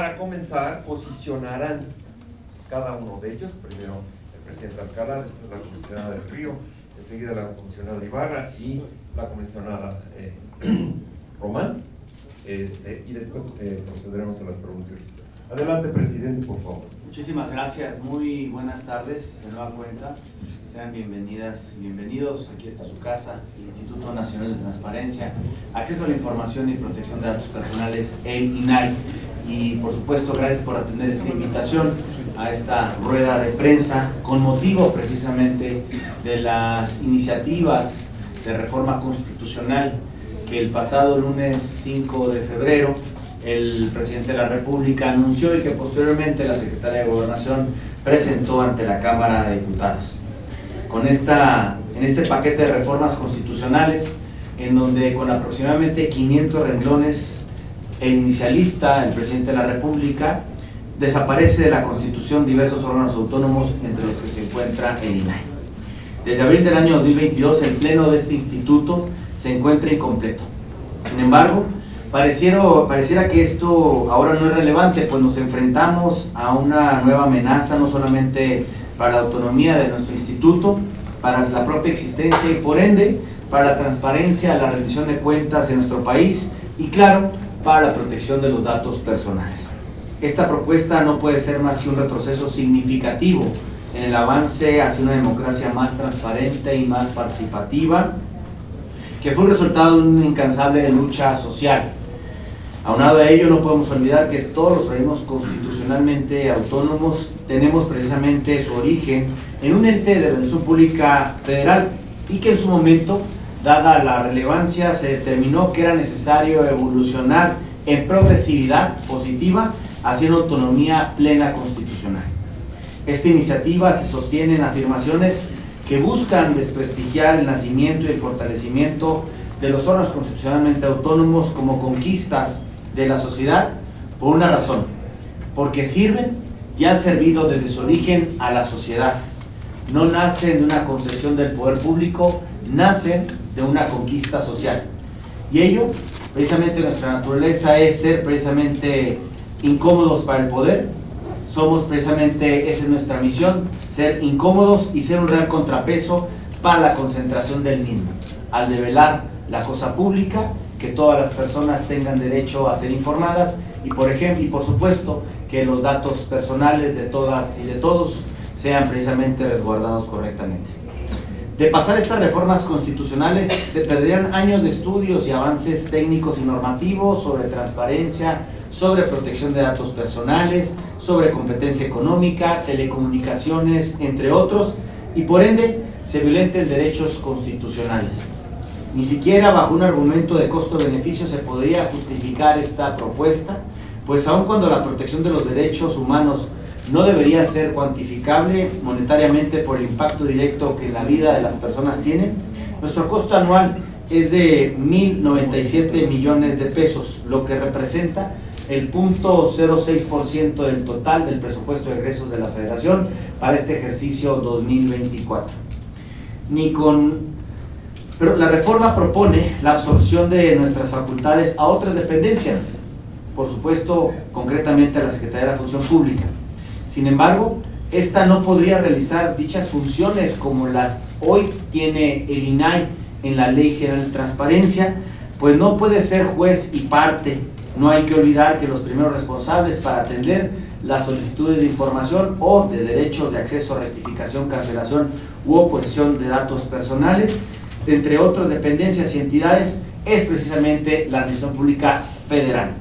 para comenzar, posicionarán cada uno de ellos, primero el presidente Alcalá, después la comisionada del Río, enseguida la comisionada Ibarra y la comisionada Román, y después procederemos a las preguntas y respuestas. Adelante, presidente, por favor. Muchísimas gracias, muy buenas tardes de nueva cuenta. Sean bienvenidas y bienvenidos. Aquí está su casa, el Instituto Nacional de Transparencia, Acceso a la Información y Protección de Datos Personales, el INAI. Y por supuesto, gracias por atender esta invitación a esta rueda de prensa con motivo precisamente de las iniciativas de reforma constitucional que el pasado lunes 5 de febrero el presidente de la República anunció y que posteriormente la Secretaría de Gobernación presentó ante la Cámara de Diputados. En este paquete de reformas constitucionales, en donde con aproximadamente 500 renglones, el inicialista, el presidente de la República, desaparece de la Constitución diversos órganos autónomos, entre los que se encuentra el INAI. Desde abril del año 2022, el pleno de este instituto se encuentra incompleto. Sin embargo, pareciera que esto ahora no es relevante, pues nos enfrentamos a una nueva amenaza, no solamente para la autonomía de nuestro instituto, para la propia existencia y por ende para la transparencia, la rendición de cuentas en nuestro país y claro, para la protección de los datos personales. Esta propuesta no puede ser más que un retroceso significativo en el avance hacia una democracia más transparente y más participativa, que fue el resultado de una incansable lucha social. Aunado a ello, no podemos olvidar que todos los organismos constitucionalmente autónomos tenemos precisamente su origen en un ente de administración pública federal y que en su momento, dada la relevancia, se determinó que era necesario evolucionar en progresividad positiva hacia una autonomía plena constitucional. Esta iniciativa se sostiene en afirmaciones que buscan desprestigiar el nacimiento y el fortalecimiento de los órganos constitucionalmente autónomos como conquistas de la sociedad por una razón, porque sirven y han servido desde su origen a la sociedad. No nacen de una concesión del poder público, nacen de una conquista social. Y ello, precisamente nuestra naturaleza es ser precisamente incómodos para el poder. Somos precisamente, esa es nuestra misión, ser incómodos y ser un real contrapeso para la concentración del mismo, al develar la cosa pública, que todas las personas tengan derecho a ser informadas y por supuesto que los datos personales de todas y de todos sean precisamente resguardados correctamente. De pasar estas reformas constitucionales se perderían años de estudios y avances técnicos y normativos sobre transparencia, sobre protección de datos personales, sobre competencia económica, telecomunicaciones, entre otros, y por ende se violenten derechos constitucionales. Ni siquiera bajo un argumento de costo-beneficio se podría justificar esta propuesta, pues aun cuando la protección de los derechos humanos no debería ser cuantificable monetariamente por el impacto directo que en la vida de las personas tiene, nuestro costo anual es de 1.097 millones de pesos, lo que representa el 0.06% del total del presupuesto de egresos de la Federación para este ejercicio 2024. Pero la reforma propone la absorción de nuestras facultades a otras dependencias, por supuesto, concretamente a la Secretaría de la Función Pública. Sin embargo, esta no podría realizar dichas funciones como las hoy tiene el INAI en la Ley General de Transparencia, pues no puede ser juez y parte. No hay que olvidar que los primeros responsables para atender las solicitudes de información o de derechos de acceso, rectificación, cancelación u oposición de datos personales, entre otras dependencias y entidades, es precisamente la Administración Pública Federal.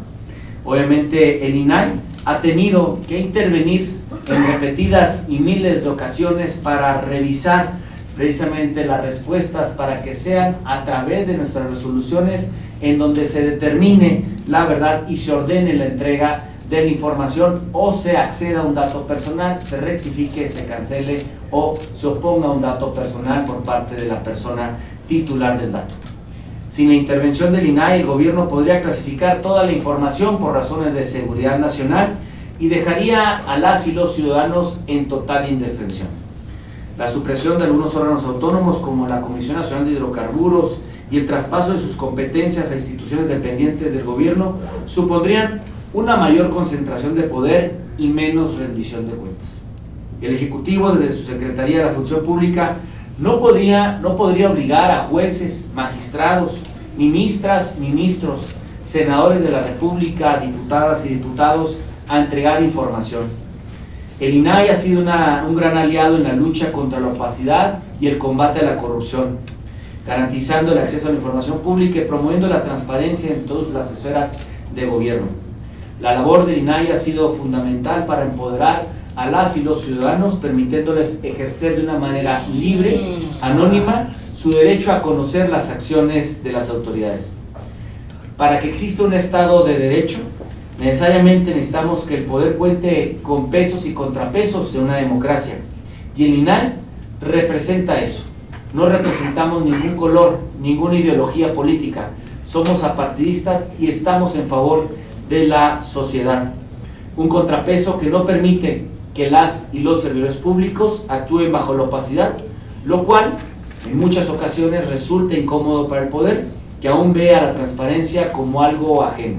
Obviamente el INAI ha tenido que intervenir en repetidas y miles de ocasiones para revisar precisamente las respuestas para que sean a través de nuestras resoluciones en donde se determine la verdad y se ordene la entrega de la información o se acceda a un dato personal, se rectifique, se cancele o se oponga a un dato personal por parte de la persona titular del dato. Sin la intervención del INAI, el gobierno podría clasificar toda la información por razones de seguridad nacional y dejaría a las y los ciudadanos en total indefensión. La supresión de algunos órganos autónomos como la Comisión Nacional de Hidrocarburos y el traspaso de sus competencias a instituciones dependientes del gobierno supondrían una mayor concentración de poder y menos rendición de cuentas. El Ejecutivo, desde su Secretaría de la Función Pública, no podría obligar a jueces, magistrados, ministras, ministros, senadores de la República, diputadas y diputados a entregar información. El INAI ha sido un gran aliado en la lucha contra la opacidad y el combate a la corrupción, garantizando el acceso a la información pública y promoviendo la transparencia en todas las esferas de gobierno. La labor del INAI ha sido fundamental para empoderar a las y los ciudadanos, permitiéndoles ejercer de una manera libre, anónima, su derecho a conocer las acciones de las autoridades. Para que exista un Estado de Derecho, necesariamente necesitamos que el poder cuente con pesos y contrapesos en una democracia. Y el INAI representa eso. No representamos ningún color, ninguna ideología política. Somos apartidistas y estamos en favor de la sociedad. Un contrapeso que no permite que las y los servidores públicos actúen bajo la opacidad, lo cual en muchas ocasiones resulta incómodo para el poder, que aún ve a la transparencia como algo ajeno.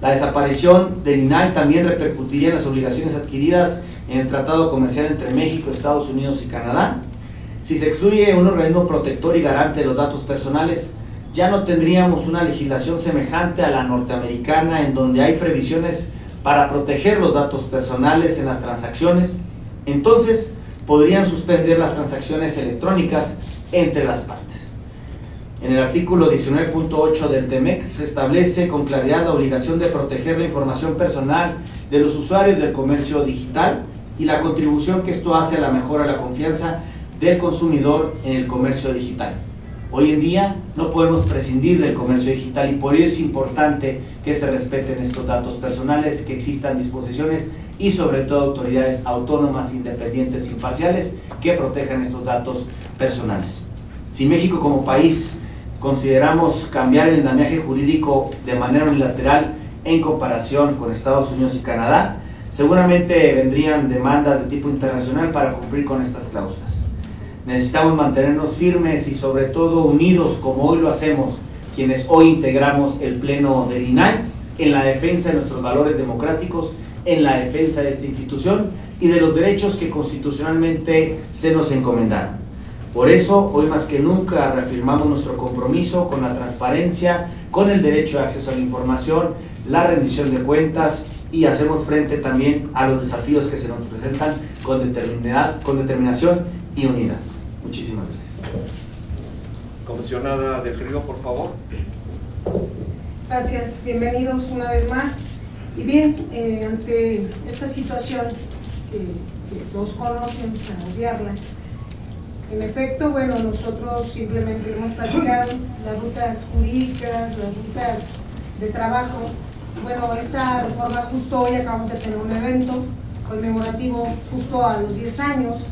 La desaparición del INAI también repercutiría en las obligaciones adquiridas en el Tratado Comercial entre México, Estados Unidos y Canadá. Si se excluye un organismo protector y garante de los datos personales, ya no tendríamos una legislación semejante a la norteamericana, en donde hay previsiones para proteger los datos personales en las transacciones. Entonces podrían suspender las transacciones electrónicas entre las partes. En el artículo 19.8 del TEMEC se establece con claridad la obligación de proteger la información personal de los usuarios del comercio digital y la contribución que esto hace a la mejora de la confianza del consumidor en el comercio digital. Hoy en día no podemos prescindir del comercio digital y por ello es importante que se respeten estos datos personales, que existan disposiciones y sobre todo autoridades autónomas, independientes, imparciales que protejan estos datos personales. Si México como país consideramos cambiar el andamiaje jurídico de manera unilateral en comparación con Estados Unidos y Canadá, seguramente vendrían demandas de tipo internacional para cumplir con estas cláusulas. Necesitamos mantenernos firmes y sobre todo unidos, como hoy lo hacemos, quienes hoy integramos el Pleno del INAI, en la defensa de nuestros valores democráticos, en la defensa de esta institución y de los derechos que constitucionalmente se nos encomendaron. Por eso, hoy más que nunca reafirmamos nuestro compromiso con la transparencia, con el derecho de acceso a la información, la rendición de cuentas y hacemos frente también a los desafíos que se nos presentan con determinación y unidad. Muchísimas gracias. Comisionada del Río, por favor. Gracias, bienvenidos una vez más. Y bien, ante esta situación que todos conocen, para obviarla, en efecto, bueno, nosotros simplemente hemos platicado las rutas jurídicas, las rutas de trabajo. Bueno, esta reforma, justo hoy acabamos de tener un evento conmemorativo justo a los 10 años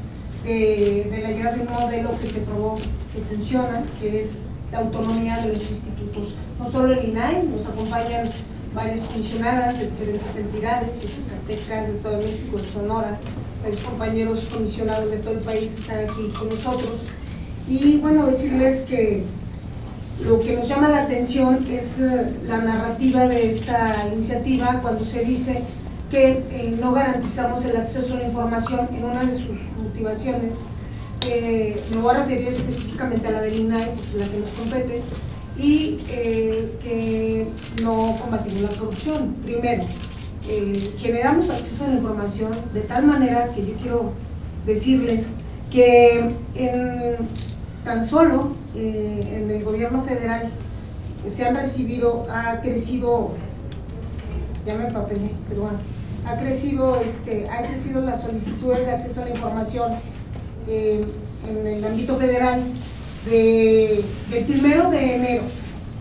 de la llegada de un modelo que se probó que funciona, que es la autonomía de los institutos. No solo el INAI, nos acompañan varias comisionadas de diferentes entidades, de Zacatecas, de Estado de México, de Sonora, varios compañeros comisionados de todo el país están aquí con nosotros. Y bueno, decirles que lo que nos llama la atención es la narrativa de esta iniciativa cuando se dice que no garantizamos el acceso a la información en una de sus motivaciones. Me voy a referir específicamente a la del INAI, la que nos compete, y que no combatimos la corrupción. Primero, generamos acceso a la información de tal manera que yo quiero decirles que tan solo en el gobierno federal se han recibido, ha crecido, ya me empapelé, pero bueno, ha crecido las solicitudes de acceso a la información en el ámbito federal del 1 de enero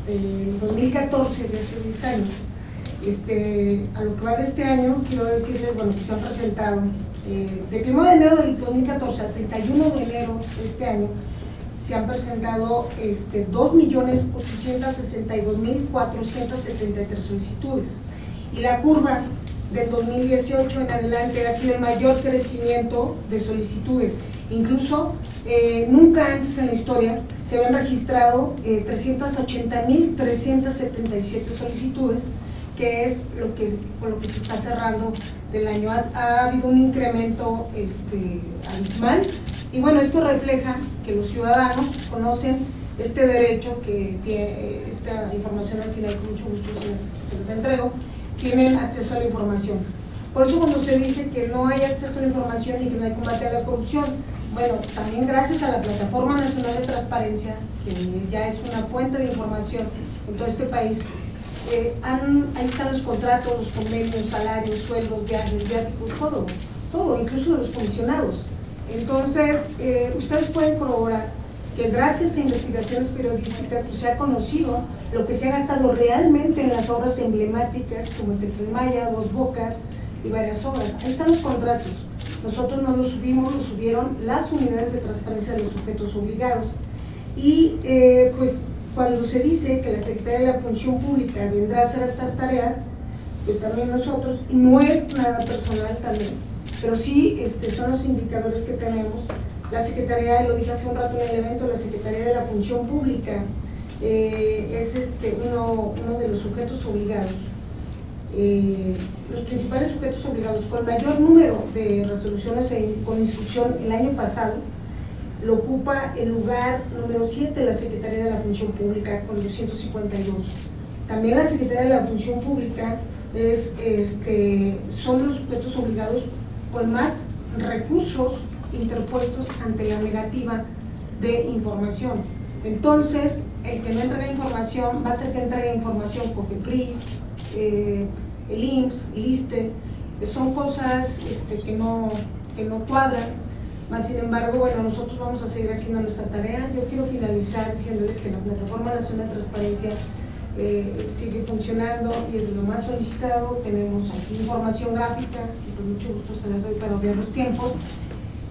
del 2014, de hace 10 años, a lo que va de este año, quiero decirles, bueno, que se han presentado del 1 de enero del 2014 al 31 de enero de este año, se han presentado 2.862.473 solicitudes, y la curva del 2018 en adelante ha sido el mayor crecimiento de solicitudes. Incluso nunca antes en la historia se habían registrado 380.377 solicitudes, qué es con lo que se está cerrando del año. Ha habido un incremento abismal, y bueno, esto refleja que los ciudadanos conocen este derecho, que tiene esta información. Al final, con mucho gusto se les entrego, tienen acceso a la información. Por eso cuando se dice que no hay acceso a la información y que no hay combate a la corrupción, bueno, también gracias a la Plataforma Nacional de Transparencia, que ya es una fuente de información en todo este país, ahí están los contratos, los convenios, salarios, sueldos, viajes, viáticos, todo, incluso de los comisionados. Entonces, ustedes pueden corroborar que gracias a investigaciones periodísticas pues, se ha conocido lo que se ha gastado realmente en las obras emblemáticas, como es el Tren Maya, Dos Bocas y varias obras. Ahí están los contratos. Nosotros no los subimos, los subieron las unidades de transparencia de los sujetos obligados. Y pues cuando se dice que la Secretaría de la Función Pública vendrá a hacer estas tareas, pues también nosotros, y no es nada personal también, pero sí son los indicadores que tenemos. La Secretaría, lo dije hace un rato en el evento, la Secretaría de la Función Pública es uno de los sujetos obligados. Los principales sujetos obligados con mayor número de resoluciones con instrucción el año pasado lo ocupa el lugar número 7 la Secretaría de la Función Pública con 252. También la Secretaría de la Función Pública son los sujetos obligados con más recursos interpuestos ante la negativa de información. Entonces, el que no entrega información va a ser que entregue información COFEPRIS, el IMSS, el ISSSTE, son cosas que no cuadran. Más sin embargo, bueno, nosotros vamos a seguir haciendo nuestra tarea. Yo quiero finalizar diciéndoles que la Plataforma Nacional de Transparencia sigue funcionando y es de lo más solicitado. Tenemos aquí información gráfica y con mucho gusto se las doy para obviar los tiempos,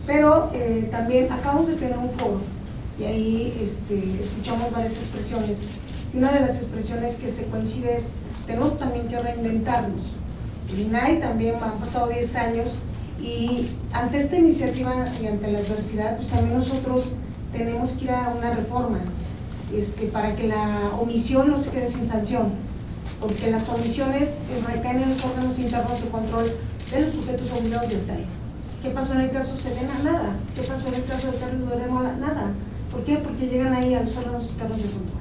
pero también acabamos de tener un foro y ahí escuchamos varias expresiones, y una de las expresiones que se coincide es: tenemos también que reinventarnos. El INAI también han pasado 10 años y ante esta iniciativa y ante la adversidad, pues también nosotros tenemos que ir a una reforma para que la omisión no se quede sin sanción, porque las omisiones recaen en los órganos internos de control de los sujetos obligados y hasta ahí. ¿Qué pasó en el caso Sedena? Nada. ¿Qué pasó en el caso de Carlos Loremola? Nada. ¿Por qué? Porque llegan ahí a los órganos internos de control.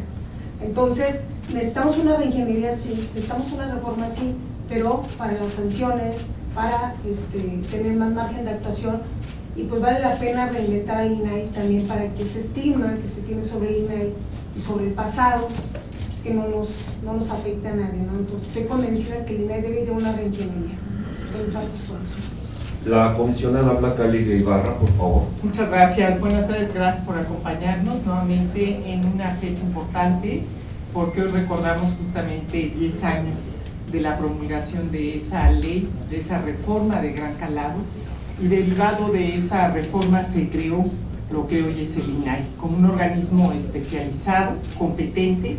Entonces, necesitamos una reingeniería, sí, necesitamos una reforma, sí, pero para las sanciones, para tener más margen de actuación, y pues vale la pena reinventar al INAI también para que ese estigma que se tiene sobre el INAI y sobre el pasado, pues que no nos afecte a nadie, ¿no? Entonces, estoy convencida que el INAI debe ir a una reingeniería. La comisionada Blanca Lidia Ibarra, por favor. Muchas gracias, buenas tardes, gracias por acompañarnos nuevamente en una fecha importante, porque hoy recordamos justamente 10 años de la promulgación de esa ley, de esa reforma de gran calado, y derivado de esa reforma se creó lo que hoy es el INAI, como un organismo especializado, competente,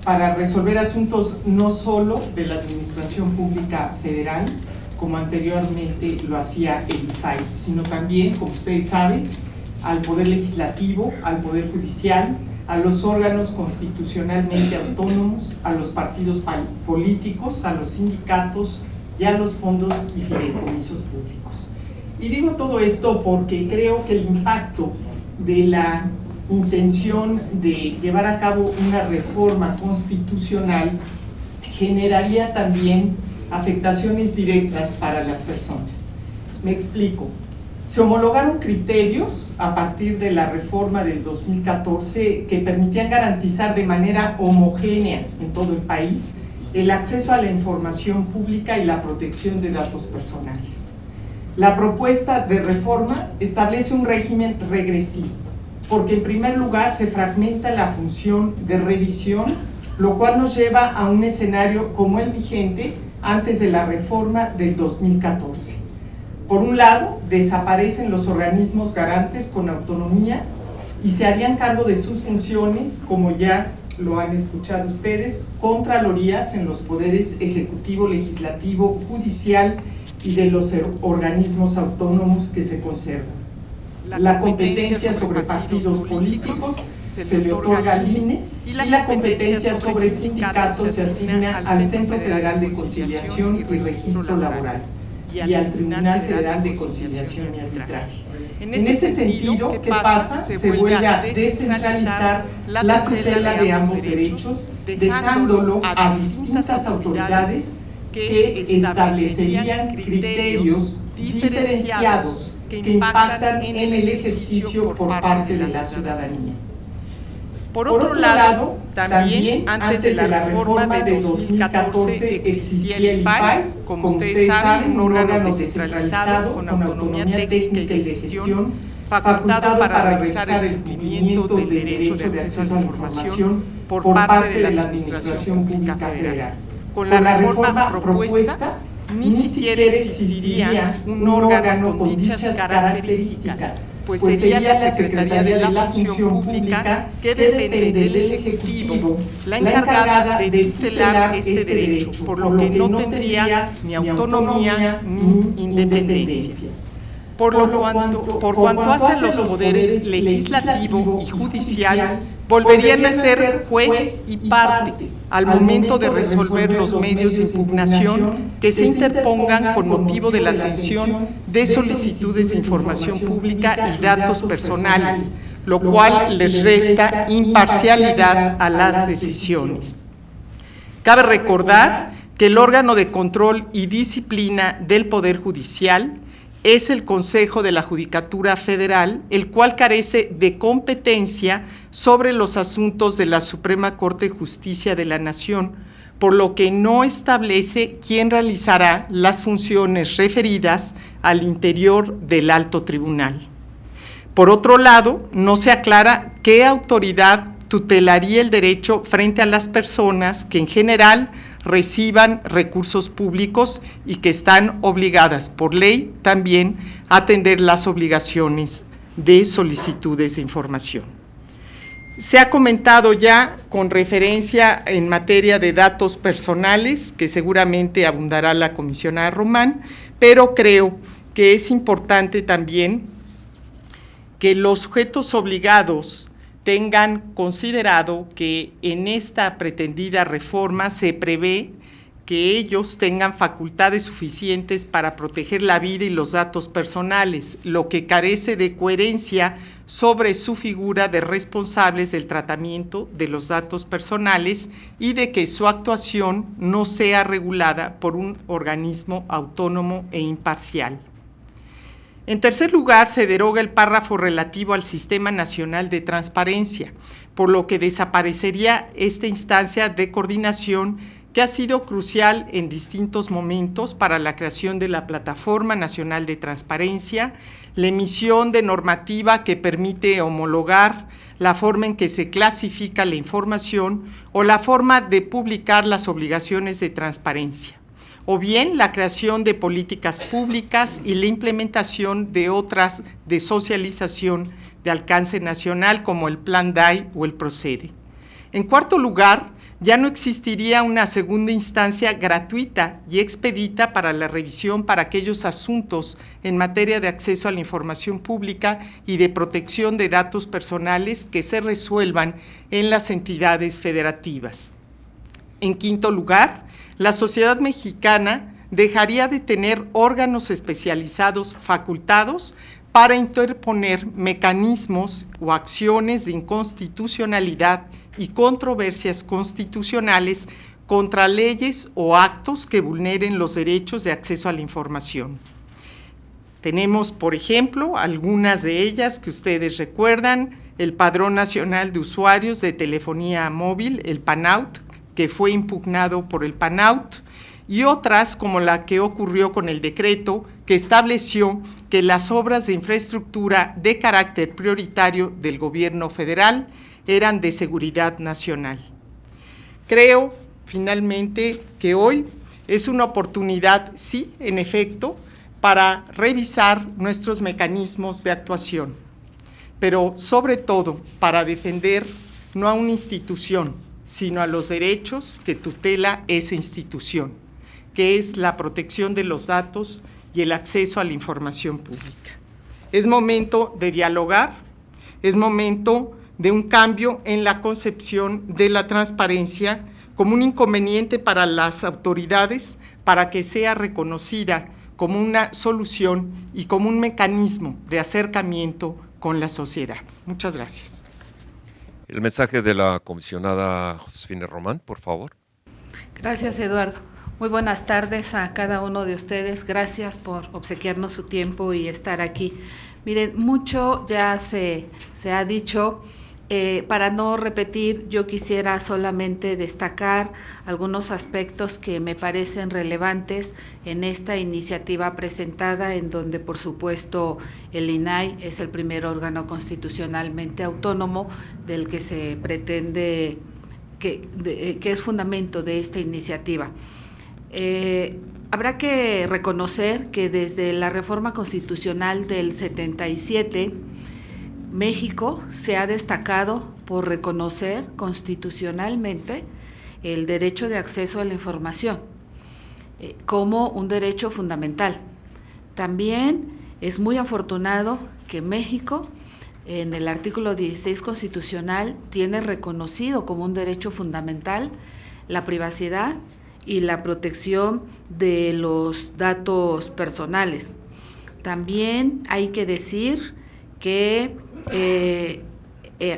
para resolver asuntos no solo de la Administración Pública Federal, como anteriormente lo hacía el IFAI, sino también, como ustedes saben, al Poder Legislativo, al Poder Judicial, a los órganos constitucionalmente autónomos, a los partidos políticos, a los sindicatos y a los fondos y fideicomisos públicos. Y digo todo esto porque creo que el impacto de la intención de llevar a cabo una reforma constitucional generaría también afectaciones directas para las personas. Me explico. Se homologaron criterios a partir de la reforma del 2014 que permitían garantizar de manera homogénea en todo el país el acceso a la información pública y la protección de datos personales. La propuesta de reforma establece un régimen regresivo, porque en primer lugar se fragmenta la función de revisión, lo cual nos lleva a un escenario como el vigente antes de la reforma del 2014. Por un lado, desaparecen los organismos garantes con autonomía y se harían cargo de sus funciones, como ya lo han escuchado ustedes, contralorías en los poderes ejecutivo, legislativo, judicial y de los organismos autónomos que se conservan. La competencia sobre partidos políticos se le otorga al INE y la competencia sobre sindicatos se asigna al Centro Federal de Conciliación y Registro Laboral y al Tribunal Federal de Conciliación y Arbitraje. En ese sentido, ¿qué pasa? Se vuelve a descentralizar la tutela de ambos derechos, dejándolo a distintas autoridades que establecerían criterios diferenciados que impactan en el ejercicio por parte de la ciudadanía. Por otro lado, también antes de la reforma de 2014 existía el IPAE, como ustedes saben, un órgano descentralizado con autonomía técnica y de gestión, facultado para revisar el cumplimiento del derecho de acceso a la información por parte de la Administración Pública Federal. Con la reforma propuesta, ni siquiera existiría un órgano con dichas características, pues sería la Secretaría de la Función Pública, que depende del Ejecutivo, la encargada de tutelar este derecho, por lo que no tendría ni autonomía ni independencia. Por cuanto hace a los poderes legislativo y judicial, volverían a ser juez y parte al momento de resolver los medios de impugnación que se interpongan con motivo de la atención de solicitudes de información pública y datos personales, lo cual les resta imparcialidad a las decisiones. Cabe recordar que el órgano de control y disciplina del Poder Judicial es el Consejo de la Judicatura Federal, el cual carece de competencia sobre los asuntos de la Suprema Corte de Justicia de la Nación, por lo que no establece quién realizará las funciones referidas al interior del alto tribunal. Por otro lado, no se aclara qué autoridad tutelaría el derecho frente a las personas que en general reciban recursos públicos y que están obligadas por ley también a atender las obligaciones de solicitudes de información. Se ha comentado ya con referencia en materia de datos personales, que seguramente abundará la comisionada Román, pero creo que es importante también que los sujetos obligados tengan considerado que en esta pretendida reforma se prevé que ellos tengan facultades suficientes para proteger la vida y los datos personales, lo que carece de coherencia sobre su figura de responsables del tratamiento de los datos personales y de que su actuación no sea regulada por un organismo autónomo e imparcial. En tercer lugar, se deroga el párrafo relativo al Sistema Nacional de Transparencia, por lo que desaparecería esta instancia de coordinación que ha sido crucial en distintos momentos para la creación de la Plataforma Nacional de Transparencia, la emisión de normativa que permite homologar la forma en que se clasifica la información o la forma de publicar las obligaciones de transparencia, o bien la creación de políticas públicas y la implementación de otras de socialización de alcance nacional como el Plan DAI o el Procede. En cuarto lugar, ya no existiría una segunda instancia gratuita y expedita para la revisión para aquellos asuntos en materia de acceso a la información pública y de protección de datos personales que se resuelvan en las entidades federativas. En quinto lugar, la sociedad mexicana dejaría de tener órganos especializados facultados para interponer mecanismos o acciones de inconstitucionalidad y controversias constitucionales contra leyes o actos que vulneren los derechos de acceso a la información. Tenemos, por ejemplo, algunas de ellas que ustedes recuerdan: el Padrón Nacional de Usuarios de Telefonía Móvil, el PANAUT, que fue impugnado por el PANAUT, y otras como la que ocurrió con el decreto que estableció que las obras de infraestructura de carácter prioritario del gobierno federal eran de seguridad nacional. Creo, finalmente, que hoy es una oportunidad, sí, en efecto, para revisar nuestros mecanismos de actuación, pero sobre todo para defender no a una institución, sino a los derechos que tutela esa institución, que es la protección de los datos y el acceso a la información pública. Es momento de dialogar, es momento de un cambio en la concepción de la transparencia como un inconveniente para las autoridades, para que sea reconocida como una solución y como un mecanismo de acercamiento con la sociedad. Muchas gracias. El mensaje de la comisionada Josefina Román, por favor. Gracias, Eduardo. Muy buenas tardes a cada uno de ustedes. Gracias por obsequiarnos su tiempo y estar aquí. Miren, mucho ya se ha dicho. Para no repetir, yo quisiera solamente destacar algunos aspectos que me parecen relevantes en esta iniciativa presentada, en donde, por supuesto, el INAI es el primer órgano constitucionalmente autónomo del que se pretende, que es fundamento de esta iniciativa. Habrá que reconocer que desde la reforma constitucional del 77, México se ha destacado por reconocer constitucionalmente el derecho de acceso a la información como un derecho fundamental. También es muy afortunado que México, en el artículo 16 constitucional, tiene reconocido como un derecho fundamental la privacidad y la protección de los datos personales. También hay que decir que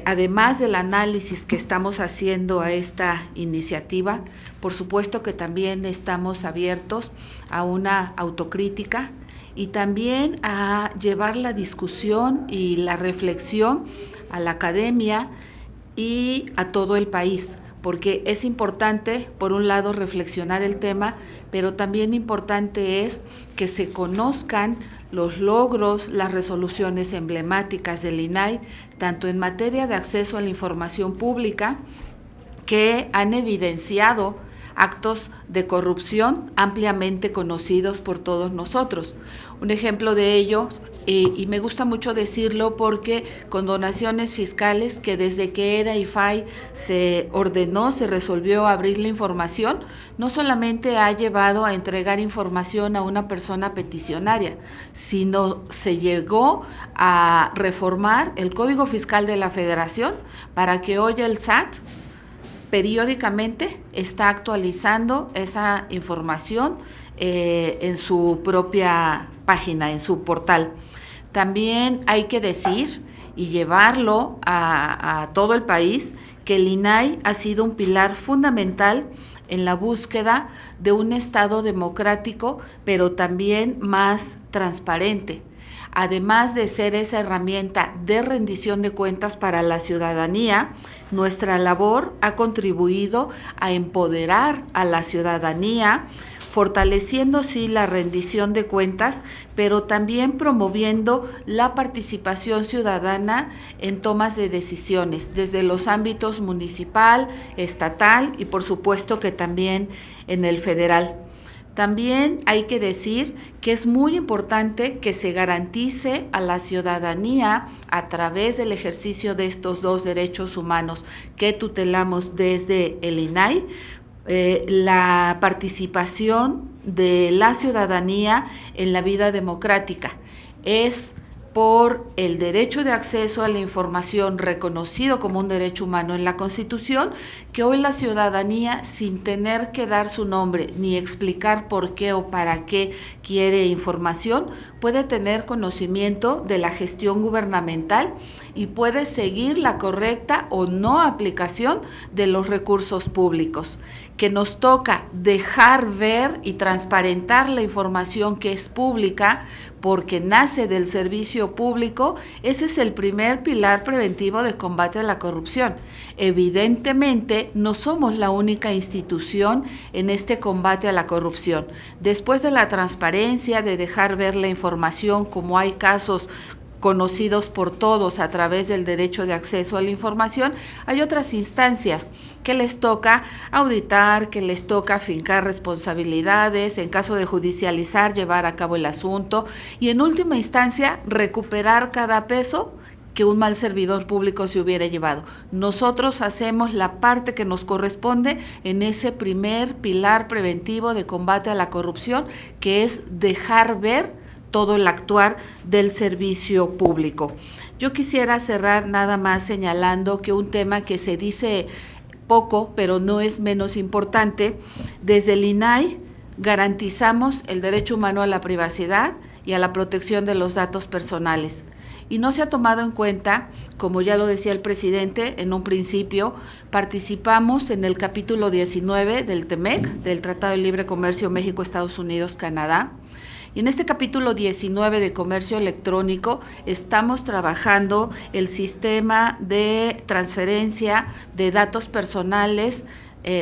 además del análisis que estamos haciendo a esta iniciativa, por supuesto que también estamos abiertos a una autocrítica y también a llevar la discusión y la reflexión a la academia y a todo el país, porque es importante, por un lado, reflexionar el tema, pero también importante es que se conozcan los logros, las resoluciones emblemáticas del INAI, tanto en materia de acceso a la información pública, que han evidenciado actos de corrupción ampliamente conocidos por todos nosotros. Un ejemplo de ello, y me gusta mucho decirlo porque con donaciones fiscales, que desde que era IFAI se ordenó, se resolvió abrir la información, no solamente ha llevado a entregar información a una persona peticionaria, sino se llegó a reformar el Código Fiscal de la Federación para que hoy el SAT periódicamente está actualizando esa información en su propia página, en su portal. También hay que decir y llevarlo a todo el país que el INAI ha sido un pilar fundamental en la búsqueda de un Estado democrático, pero también más transparente. Además de ser esa herramienta de rendición de cuentas para la ciudadanía, nuestra labor ha contribuido a empoderar a la ciudadanía, fortaleciendo sí la rendición de cuentas, pero también promoviendo la participación ciudadana en tomas de decisiones, desde los ámbitos municipal, estatal y por supuesto que también en el federal. También hay que decir que es muy importante que se garantice a la ciudadanía, a través del ejercicio de estos dos derechos humanos que tutelamos desde el INAI, la participación de la ciudadanía en la vida democrática. Es por el derecho de acceso a la información reconocido como un derecho humano en la Constitución, que hoy la ciudadanía, sin tener que dar su nombre ni explicar por qué o para qué quiere información, puede tener conocimiento de la gestión gubernamental y puede seguir la correcta o no aplicación de los recursos públicos. Que nos toca dejar ver y transparentar la información que es pública, porque nace del servicio público. Ese es el primer pilar preventivo de combate a la corrupción. Evidentemente, no somos la única institución en este combate a la corrupción. Después de la transparencia, de dejar ver la información, como hay casos conocidos por todos a través del derecho de acceso a la información, hay otras instancias que les toca auditar, que les toca fincar responsabilidades, en caso de judicializar, llevar a cabo el asunto y en última instancia recuperar cada peso que un mal servidor público se hubiera llevado. Nosotros hacemos la parte que nos corresponde en ese primer pilar preventivo de combate a la corrupción, que es dejar ver todo el actuar del servicio público. Yo quisiera cerrar nada más señalando que un tema que se dice poco, pero no es menos importante, desde el INAI garantizamos el derecho humano a la privacidad y a la protección de los datos personales. Y no se ha tomado en cuenta, como ya lo decía el presidente en un principio, participamos en el capítulo 19 del TEMEC, del Tratado de Libre Comercio México, Estados Unidos, Canadá. Y en este capítulo 19 de comercio electrónico estamos trabajando el sistema de transferencia de datos personales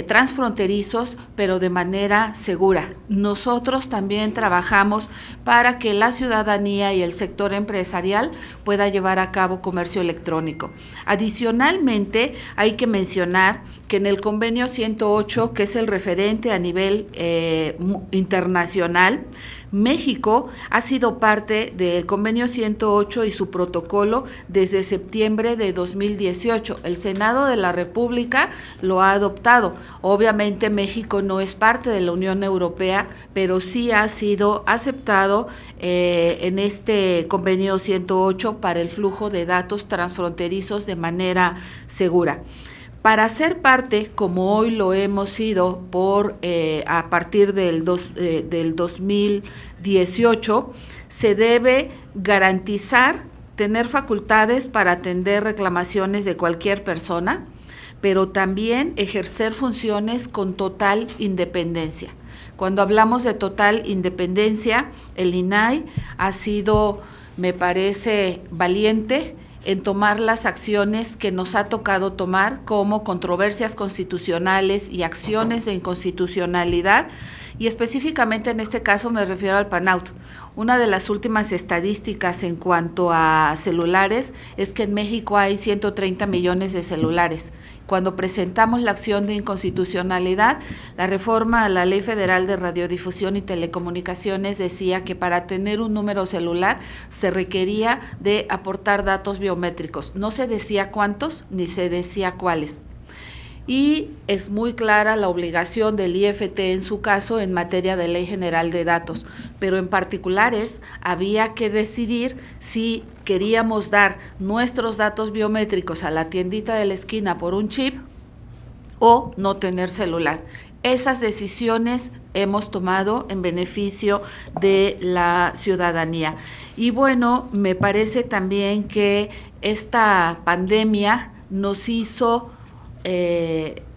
transfronterizos, pero de manera segura. Nosotros también trabajamos para que la ciudadanía y el sector empresarial pueda llevar a cabo comercio electrónico. Adicionalmente, hay que mencionar que en el convenio 108, que es el referente a nivel internacional, México ha sido parte del convenio 108 y su protocolo desde septiembre de 2018. El Senado de la República lo ha adoptado. Obviamente México no es parte de la Unión Europea, pero sí ha sido aceptado en este convenio 108 para el flujo de datos transfronterizos de manera segura. Para ser parte, como hoy lo hemos sido a partir del 2018, se debe garantizar tener facultades para atender reclamaciones de cualquier persona, pero también ejercer funciones con total independencia. Cuando hablamos de total independencia, el INAI ha sido, me parece, valiente en tomar las acciones que nos ha tocado tomar, como controversias constitucionales y acciones de inconstitucionalidad, y específicamente en este caso me refiero al PANAUT. Una de las últimas estadísticas en cuanto a celulares es que en México hay 130 millones de celulares. Cuando presentamos la acción de inconstitucionalidad, la reforma a la Ley Federal de Radiodifusión y Telecomunicaciones decía que para tener un número celular se requería de aportar datos biométricos. No se decía cuántos ni se decía cuáles. Y es muy clara la obligación del IFT en su caso en materia de Ley General de Datos, pero en particulares había que decidir si queríamos dar nuestros datos biométricos a la tiendita de la esquina por un chip o no tener celular. Esas decisiones hemos tomado en beneficio de la ciudadanía. Y bueno, me parece también que esta pandemia nos hizo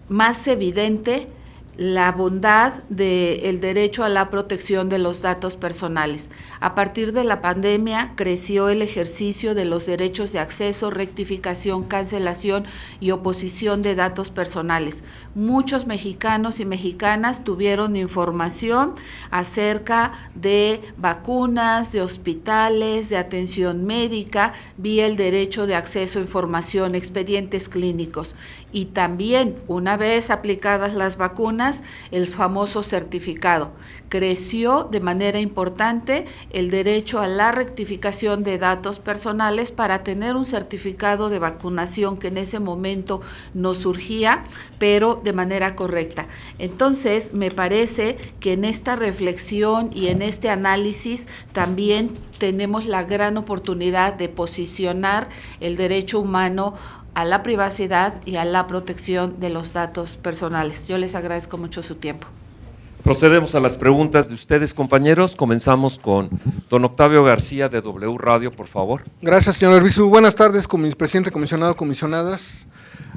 más evidente la bondad del derecho a la protección de los datos personales. A partir de la pandemia creció el ejercicio de los derechos de acceso, rectificación, cancelación y oposición de datos personales. Muchos mexicanos y mexicanas tuvieron información acerca de vacunas, de hospitales, de atención médica, vía el derecho de acceso a información, expedientes clínicos. Y también, una vez aplicadas las vacunas, el famoso certificado. Creció de manera importante el derecho a la rectificación de datos personales para tener un certificado de vacunación que en ese momento no surgía, pero de manera correcta. Entonces, me parece que en esta reflexión y en este análisis también tenemos la gran oportunidad de posicionar el derecho humano a la privacidad y a la protección de los datos personales. Yo les agradezco mucho su tiempo. Procedemos a las preguntas de ustedes, compañeros. Comenzamos con don Octavio García de W Radio, por favor. Gracias, señor Arbizu. Buenas tardes, presidente, comisionado, comisionadas.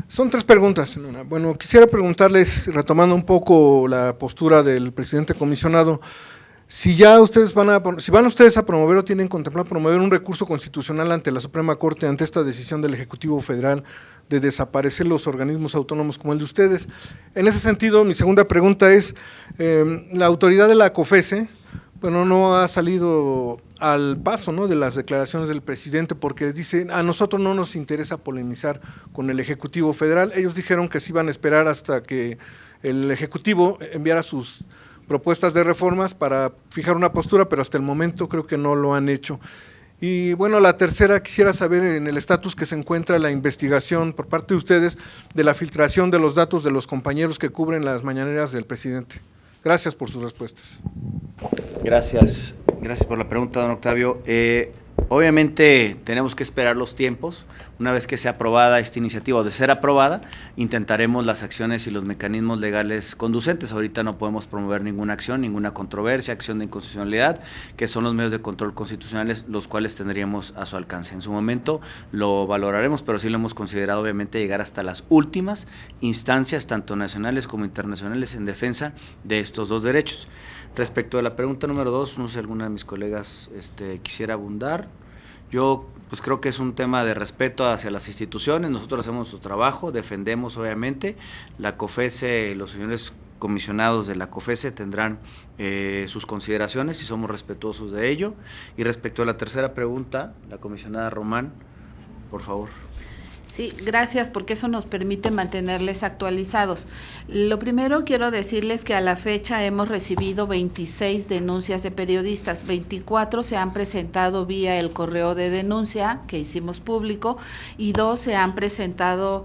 Son 3 preguntas en una. Bueno, quisiera preguntarles, retomando un poco la postura del presidente comisionado, si ya ustedes si van ustedes a promover o tienen contemplado promover un recurso constitucional ante la Suprema Corte ante esta decisión del Ejecutivo Federal de desaparecer los organismos autónomos como el de ustedes. En ese sentido, mi segunda pregunta es, la autoridad de la COFESE, bueno, no ha salido al paso, ¿no?, de las declaraciones del presidente, porque dice, a nosotros no nos interesa polemizar con el Ejecutivo Federal. Ellos dijeron que se iban a esperar hasta que el Ejecutivo enviara sus propuestas de reformas para fijar una postura, pero hasta el momento creo que no lo han hecho. Y bueno, la tercera, quisiera saber en el estatus que se encuentra la investigación por parte de ustedes de la filtración de los datos de los compañeros que cubren las mañaneras del presidente. Gracias por sus respuestas. Gracias por la pregunta, don Octavio. Obviamente tenemos que esperar los tiempos. Una vez que sea aprobada esta iniciativa, o de ser aprobada, intentaremos las acciones y los mecanismos legales conducentes. Ahorita no podemos promover ninguna acción, ninguna controversia, acción de inconstitucionalidad, que son los medios de control constitucionales, los cuales tendríamos a su alcance. En su momento lo valoraremos, pero sí lo hemos considerado, obviamente, llegar hasta las últimas instancias, tanto nacionales como internacionales, en defensa de estos dos derechos. Respecto a la pregunta número 2, no sé si alguna de mis colegas quisiera abundar. Yo pues creo que es un tema de respeto hacia las instituciones. Nosotros hacemos nuestro trabajo, defendemos obviamente. La COFESE, los señores comisionados de la COFESE tendrán sus consideraciones y somos respetuosos de ello. Y respecto a la tercera pregunta, la comisionada Román, por favor. Sí, gracias, porque eso nos permite mantenerles actualizados. Lo primero, quiero decirles que a la fecha hemos recibido 26 denuncias de periodistas, 24 se han presentado vía el correo de denuncia que hicimos público y 2 se han presentado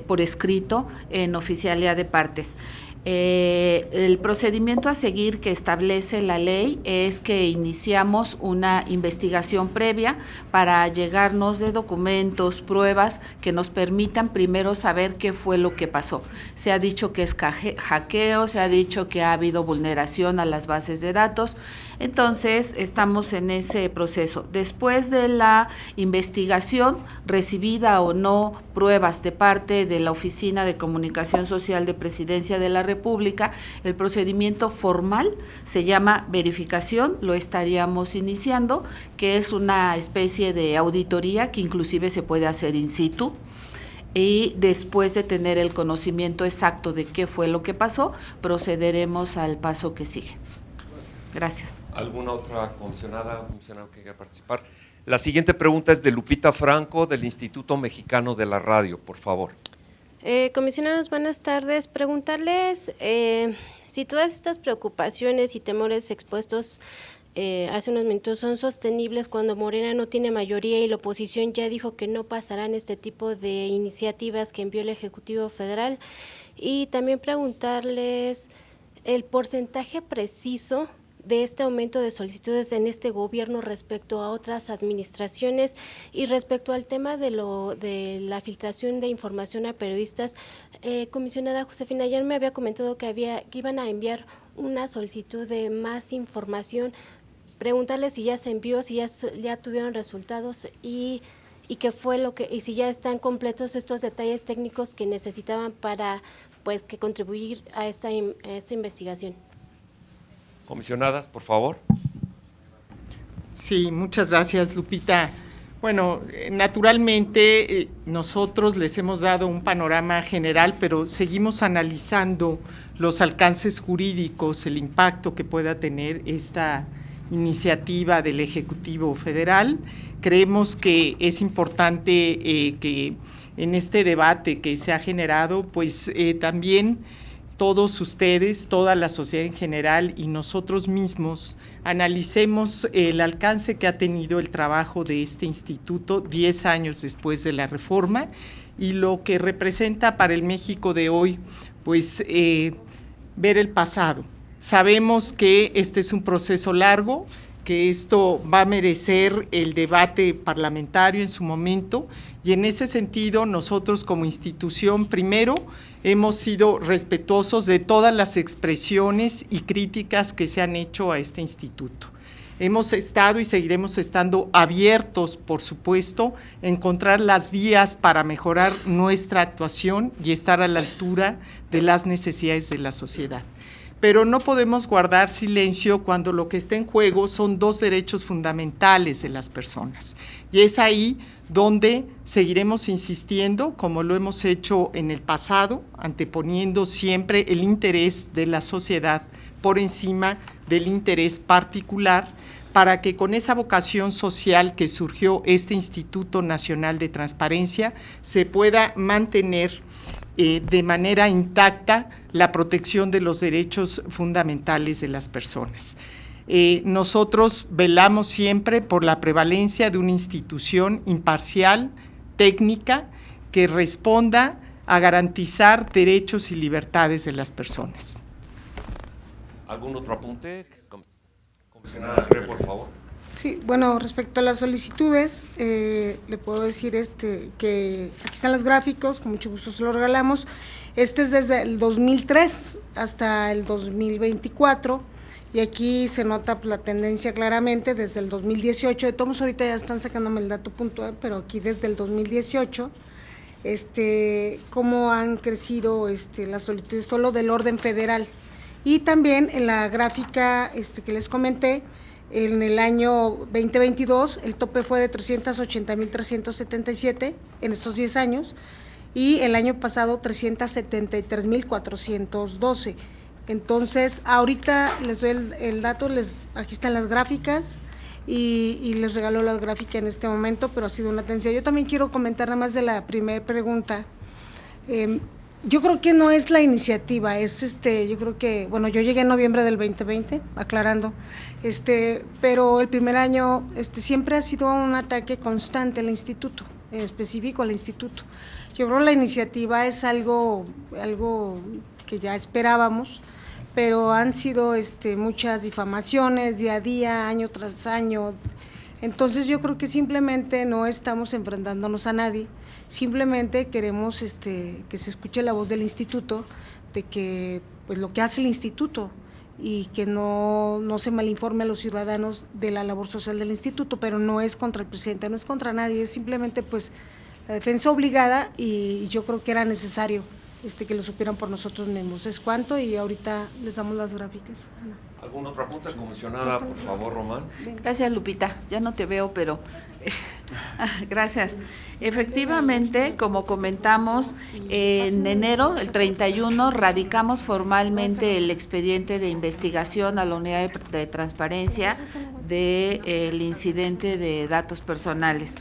por escrito en oficialía de partes. El procedimiento a seguir que establece la ley es que iniciamos una investigación previa para llegarnos de documentos, pruebas que nos permitan primero saber qué fue lo que pasó. Se ha dicho que es hackeo, se ha dicho que ha habido vulneración a las bases de datos, entonces estamos en ese proceso. Después de la investigación, recibida o no pruebas de parte de la Oficina de Comunicación Social de Presidencia de la República, el procedimiento formal se llama verificación, lo estaríamos iniciando, que es una especie de auditoría que inclusive se puede hacer in situ, y después de tener el conocimiento exacto de qué fue lo que pasó, procederemos al paso que sigue. Gracias. ¿Alguna otra comisionada, comisionado que quiera participar? La siguiente pregunta es de Lupita Franco, del Instituto Mexicano de la Radio, por favor. Comisionados, buenas tardes. Preguntarles si todas estas preocupaciones y temores expuestos hace unos minutos son sostenibles cuando Morena no tiene mayoría y la oposición ya dijo que no pasarán este tipo de iniciativas que envió el Ejecutivo Federal. Y también preguntarles el porcentaje preciso de este aumento de solicitudes en este gobierno respecto a otras administraciones y respecto al tema de la filtración de información a periodistas. Comisionada Josefina, ayer me había comentado que iban a enviar una solicitud de más información. Preguntarle si ya se envió, si ya tuvieron resultados y qué fue y si ya están completos estos detalles técnicos que necesitaban para que contribuir a esta investigación. Comisionadas, por favor. Sí, muchas gracias, Lupita. Bueno, naturalmente nosotros les hemos dado un panorama general, pero seguimos analizando los alcances jurídicos, el impacto que pueda tener esta iniciativa del Ejecutivo Federal. Creemos que es importante que en este debate que se ha generado, pues también todos ustedes, toda la sociedad en general y nosotros mismos analicemos el alcance que ha tenido el trabajo de este instituto 10 años después de la reforma y lo que representa para el México de hoy, pues ver el pasado. Sabemos que este es un proceso largo, que esto va a merecer el debate parlamentario en su momento y en ese sentido nosotros como institución primero hemos sido respetuosos de todas las expresiones y críticas que se han hecho a este instituto. Hemos estado y seguiremos estando abiertos, por supuesto, a encontrar las vías para mejorar nuestra actuación y estar a la altura de las necesidades de la sociedad. Pero no podemos guardar silencio cuando lo que está en juego son dos derechos fundamentales de las personas. Y es ahí donde seguiremos insistiendo, como lo hemos hecho en el pasado, anteponiendo siempre el interés de la sociedad por encima del interés particular, para que con esa vocación social que surgió este Instituto Nacional de Transparencia se pueda mantener de manera intacta la protección de los derechos fundamentales de las personas. Nosotros velamos siempre por la prevalencia de una institución imparcial, técnica, que responda a garantizar derechos y libertades de las personas. ¿Algún otro apunte? Comisionada Creel, por favor. Sí, bueno, respecto a las solicitudes, le puedo decir que aquí están los gráficos, con mucho gusto se los regalamos. Este es desde el 2003 hasta el 2024, y aquí se nota la tendencia claramente desde el 2018. De todos ahorita ya están sacándome el dato puntual, pero aquí desde el 2018, cómo han crecido las solicitudes solo del orden federal. Y también en la gráfica que les comenté, en el año 2022 el tope fue de 380,377 en estos 10 años, y el año pasado 373,412. Entonces, ahorita les doy el dato, aquí están las gráficas, y les regalo la gráfica en este momento, pero ha sido una tendencia. Yo también quiero comentar nada más de la primera pregunta. Yo creo que no es la iniciativa, yo creo que, bueno, yo llegué en noviembre del 2020, aclarando, pero el primer año siempre ha sido un ataque constante al instituto, en específico al instituto. Yo creo que la iniciativa es algo que ya esperábamos, pero han sido muchas difamaciones día a día, año tras año. Entonces yo creo que simplemente no estamos enfrentándonos a nadie, simplemente queremos que se escuche la voz del instituto, de que pues lo que hace el instituto, y que no se malinforme a los ciudadanos de la labor social del instituto, pero no es contra el presidente, no es contra nadie, es simplemente pues la defensa obligada, y yo creo que era necesario que lo supieran por nosotros mismos. Es cuanto, y ahorita les damos las gráficas. Ana. ¿Alguna otra pregunta, comisionada? Por favor, Román. Gracias, Lupita. Ya no te veo, pero gracias. Efectivamente, como comentamos, en enero, el 31, radicamos formalmente el expediente de investigación a la Unidad de Transparencia del incidente de datos personales.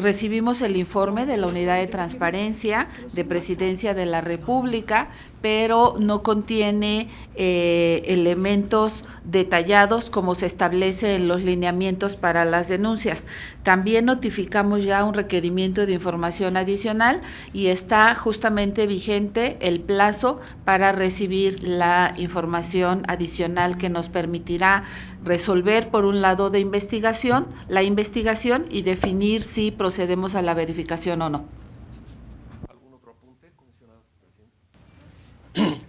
Recibimos el informe de la Unidad de Transparencia de Presidencia de la República, pero no contiene elementos detallados como se establece en los lineamientos para las denuncias. También notificamos ya un requerimiento de información adicional, y está justamente vigente el plazo para recibir la información adicional que nos permitirá resolver, por un lado, la investigación y definir si procedemos a la verificación o no. ¿Algún otro apunte, comisionado presidente?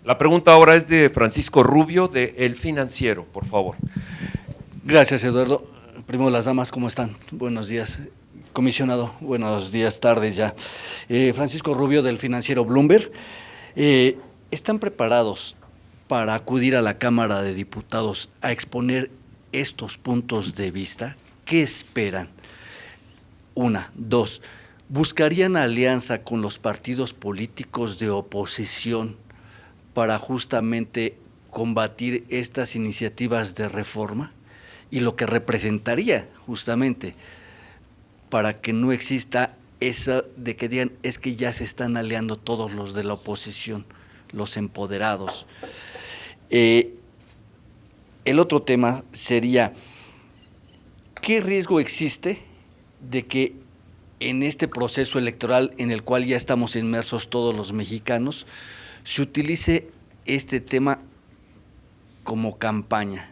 La pregunta ahora es de Francisco Rubio, de El Financiero, por favor. Gracias, Eduardo. Primero, las damas, ¿cómo están? Buenos días, comisionado. Buenos días, tardes ya. Francisco Rubio, del Financiero Bloomberg. ¿Están preparados para acudir a la Cámara de Diputados a exponer estos puntos de vista? ¿Qué esperan? Una. Dos, ¿buscarían alianza con los partidos políticos de oposición para justamente combatir estas iniciativas de reforma? Y lo que representaría justamente para que no exista esa de que digan es que ya se están aliando todos los de la oposición, los empoderados. El otro tema sería, ¿qué riesgo existe de que en este proceso electoral en el cual ya estamos inmersos todos los mexicanos, se utilice este tema como campaña,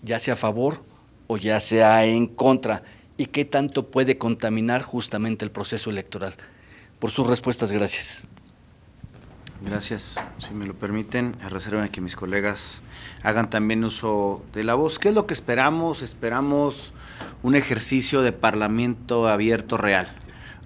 ya sea a favor o ya sea en contra, y qué tanto puede contaminar justamente el proceso electoral? Por sus respuestas, gracias. Gracias. Si me lo permiten, reserven que mis colegas hagan también uso de la voz. ¿Qué es lo que esperamos? Esperamos un ejercicio de parlamento abierto real.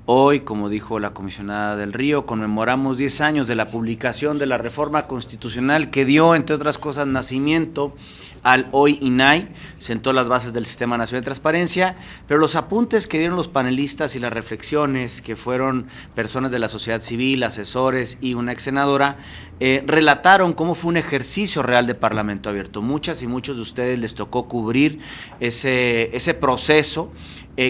Hoy, como dijo la comisionada del Río, conmemoramos 10 años de la publicación de la reforma constitucional que dio, entre otras cosas, nacimiento al hoy INAI, sentó las bases del Sistema Nacional de Transparencia, pero los apuntes que dieron los panelistas y las reflexiones que fueron personas de la sociedad civil, asesores y una ex senadora, relataron cómo fue un ejercicio real de parlamento abierto. Muchas y muchos de ustedes les tocó cubrir ese proceso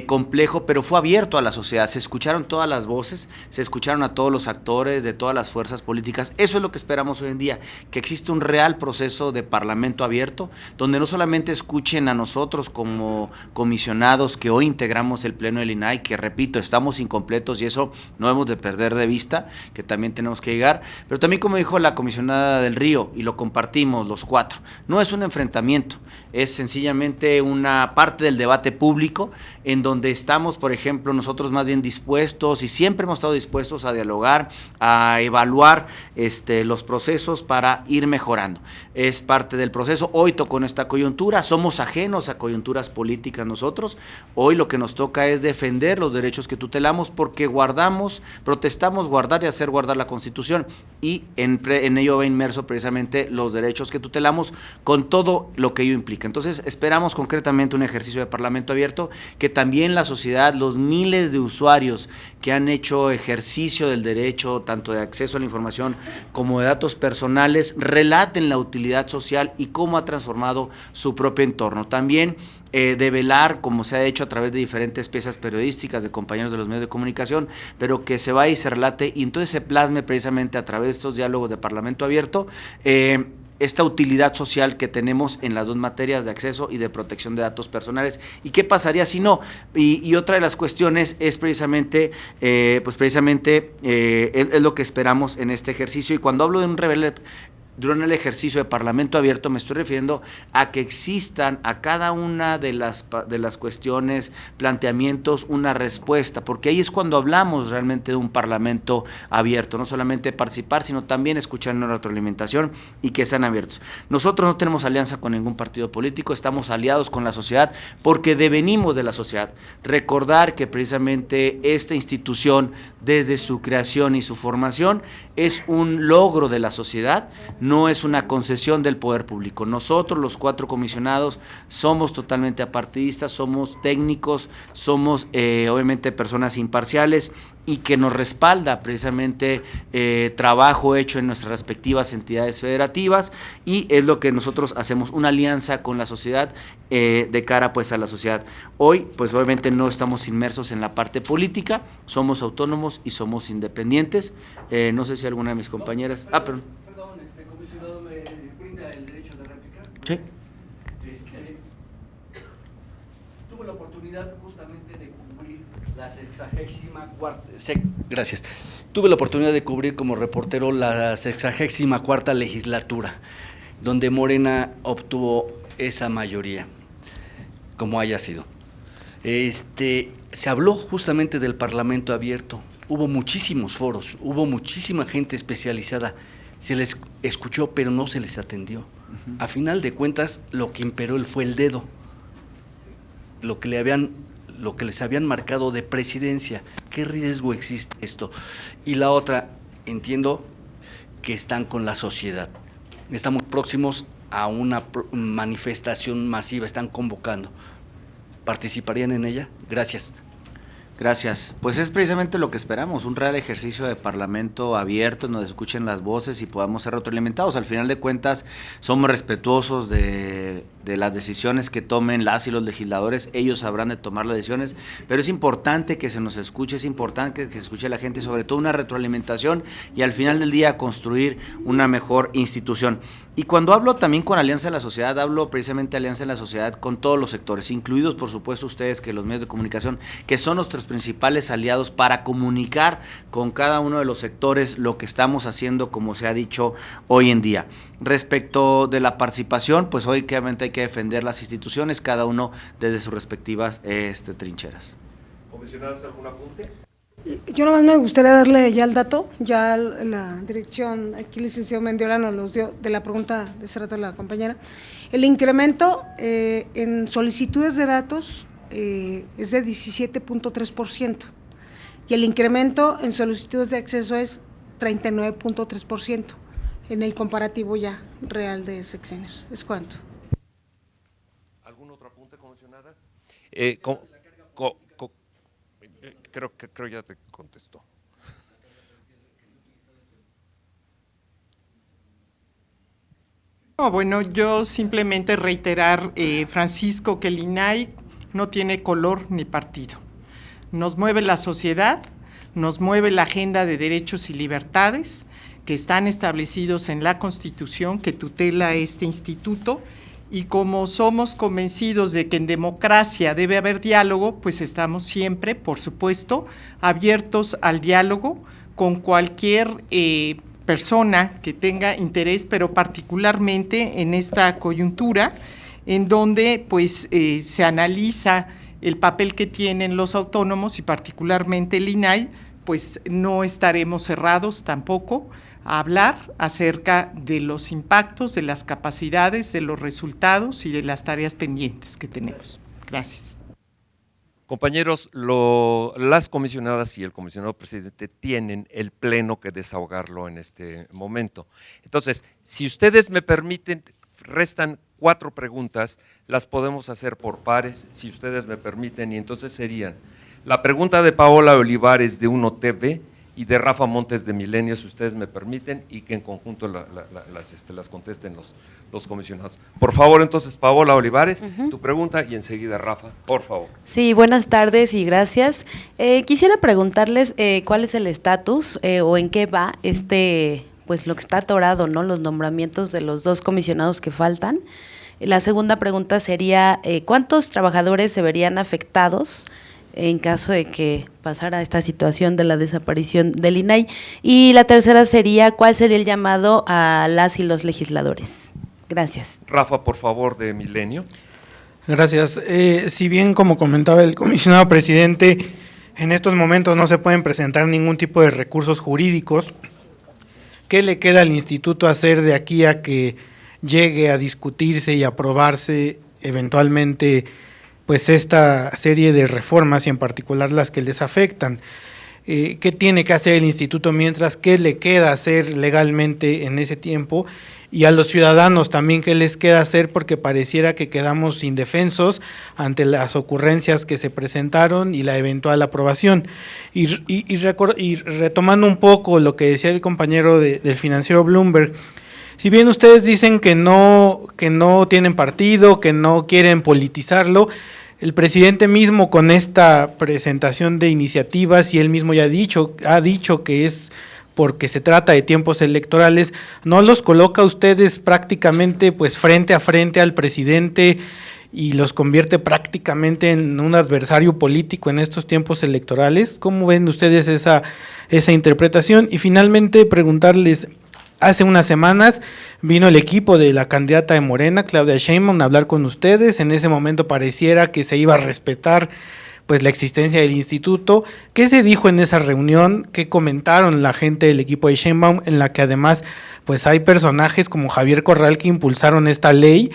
complejo, pero fue abierto a la sociedad. Se escucharon todas las voces, se escucharon a todos los actores de todas las fuerzas políticas. Eso es lo que esperamos hoy en día, que existe un real proceso de parlamento abierto donde no solamente escuchen a nosotros como comisionados que hoy integramos el Pleno del INAI, que repito, estamos incompletos y eso no debemos de perder de vista, que también tenemos que llegar, pero también como dijo la comisionada del Río, y lo compartimos los cuatro, no es un enfrentamiento, es sencillamente una parte del debate público en donde estamos, por ejemplo, nosotros más bien dispuestos y siempre hemos estado dispuestos a dialogar, a evaluar los procesos para ir mejorando. Es parte del proceso. Hoy tocó en esta coyuntura, somos ajenos a coyunturas políticas nosotros. Hoy lo que nos toca es defender los derechos que tutelamos porque protestamos guardar y hacer guardar la Constitución y en ello va inmerso precisamente los derechos que tutelamos con todo lo que ello implica. Entonces esperamos concretamente un ejercicio de parlamento abierto, que también la sociedad, los miles de usuarios que han hecho ejercicio del derecho tanto de acceso a la información como de datos personales relaten la utilidad social y cómo ha transformado su propio entorno. También develar, como se ha hecho a través de diferentes piezas periodísticas de compañeros de los medios de comunicación, pero que se vaya y se relate y entonces se plasme precisamente a través de estos diálogos de parlamento abierto esta utilidad social que tenemos en las dos materias de acceso y de protección de datos personales. ¿Y qué pasaría si no? Y otra de las cuestiones es precisamente, es lo que esperamos en este ejercicio. Y cuando hablo de un durante el ejercicio de parlamento abierto me estoy refiriendo a que existan a cada una de las cuestiones, planteamientos, una respuesta, porque ahí es cuando hablamos realmente de un parlamento abierto, no solamente participar, sino también escuchar una retroalimentación y que sean abiertos. Nosotros no tenemos alianza con ningún partido político, estamos aliados con la sociedad porque devenimos de la sociedad. Recordar que precisamente esta institución, desde su creación y su formación, es un logro de la sociedad, no es una concesión del poder público. Nosotros, los 4 comisionados, somos totalmente apartidistas, somos técnicos, somos obviamente personas imparciales y que nos respalda precisamente trabajo hecho en nuestras respectivas entidades federativas y es lo que nosotros hacemos, una alianza con la sociedad de cara pues a la sociedad. Hoy pues obviamente no estamos inmersos en la parte política, somos autónomos y somos independientes. No sé si alguna de mis compañeras... Perdón. Comisionado, ¿me brinda el derecho de réplica? Sí. Tuve la oportunidad justamente de cubrir la 64ª... Gracias. Tuve la oportunidad de cubrir como reportero la 64ª legislatura, donde Morena obtuvo esa mayoría, como haya sido. Se habló justamente del parlamento abierto, hubo muchísimos foros, hubo muchísima gente especializada, se les escuchó pero no se les atendió. A final de cuentas lo que imperó fue el dedo, lo que les habían marcado de presidencia. ¿Qué riesgo existe esto? Y la otra, entiendo que están con la sociedad, estamos próximos a una manifestación masiva, están convocando. ¿Participarían en ella? Gracias. Gracias. Pues es precisamente lo que esperamos, un real ejercicio de parlamento abierto, en donde escuchen las voces y podamos ser retroalimentados. Al final de cuentas, somos respetuosos de las decisiones que tomen las y los legisladores, ellos sabrán de tomar las decisiones, pero es importante que se nos escuche, es importante que se escuche a la gente, sobre todo una retroalimentación y al final del día construir una mejor institución. Y cuando hablo también con Alianza de la Sociedad, hablo precisamente de Alianza de la Sociedad con todos los sectores, incluidos por supuesto ustedes, que los medios de comunicación, que son nuestros principales aliados para comunicar con cada uno de los sectores lo que estamos haciendo, como se ha dicho hoy en día. Respecto de la participación, pues hoy obviamente hay que defender las instituciones, cada uno desde sus respectivas trincheras. ¿Comisionadas algún apunte? Yo nomás me gustaría darle ya el dato, ya la dirección, aquí el licenciado Mendiola nos los dio de la pregunta de hace rato de la compañera. El incremento en solicitudes de datos es de 17.3% y el incremento en solicitudes de acceso es 39.3% en el comparativo ya real de sexenios. ¿Es cuánto? ¿Algún otro apunte, comisionadas? Creo ya te contestó. No, bueno, yo simplemente reiterar, Francisco, que el INAI no tiene color ni partido. Nos mueve la sociedad, nos mueve la agenda de derechos y libertades que están establecidos en la Constitución que tutela este instituto y como somos convencidos de que en democracia debe haber diálogo, pues estamos siempre, por supuesto, abiertos al diálogo con cualquier persona que tenga interés, pero particularmente en esta coyuntura, en donde pues se analiza el papel que tienen los autónomos y particularmente el INAI, pues no estaremos cerrados tampoco a hablar acerca de los impactos, de las capacidades, de los resultados y de las tareas pendientes que tenemos. Gracias. Compañeros, las comisionadas y el comisionado presidente tienen el pleno que desahogarlo en este momento. Entonces, si ustedes me permiten, restan 4 preguntas, las podemos hacer por pares, si ustedes me permiten, y entonces serían la pregunta de Paola Olivares de 1TV y de Rafa Montes de Milenio, si ustedes me permiten, y que en conjunto las contesten los comisionados. Por favor, entonces, Paola Olivares, tu pregunta, y enseguida Rafa, por favor. Sí, buenas tardes y gracias. Quisiera preguntarles cuál es el estatus o en qué va pues lo que está atorado, ¿no? Los nombramientos de los 2 comisionados que faltan. La segunda pregunta sería, ¿cuántos trabajadores se verían afectados en caso de que pasara esta situación de la desaparición del INAI? Y la tercera sería, ¿cuál sería el llamado a las y los legisladores? Gracias. Rafa, por favor, de Milenio. Gracias. Si bien, como comentaba el comisionado presidente, en estos momentos no se pueden presentar ningún tipo de recursos jurídicos, ¿qué le queda al instituto hacer de aquí a que llegue a discutirse y aprobarse eventualmente pues esta serie de reformas y en particular las que les afectan? ¿Qué tiene que hacer el instituto mientras? ¿Qué le queda hacer legalmente en ese tiempo? Y a los ciudadanos también, ¿qué les queda hacer? Porque pareciera que quedamos indefensos ante las ocurrencias que se presentaron y la eventual aprobación. Y retomando un poco lo que decía el compañero del financiero Bloomberg, si bien ustedes dicen que no tienen partido, que no quieren politizarlo, el presidente mismo con esta presentación de iniciativas, y él mismo ya ha dicho que es porque se trata de tiempos electorales, ¿no los coloca ustedes prácticamente pues frente a frente al presidente y los convierte prácticamente en un adversario político en estos tiempos electorales? ¿Cómo ven ustedes esa interpretación? Y finalmente preguntarles, hace unas semanas vino el equipo de la candidata de Morena, Claudia Sheinbaum, a hablar con ustedes. En ese momento pareciera que se iba a respetar pues la existencia del instituto. ¿Qué se dijo en esa reunión? ¿Qué comentaron la gente del equipo de Sheinbaum, en la que además pues hay personajes como Javier Corral que impulsaron esta ley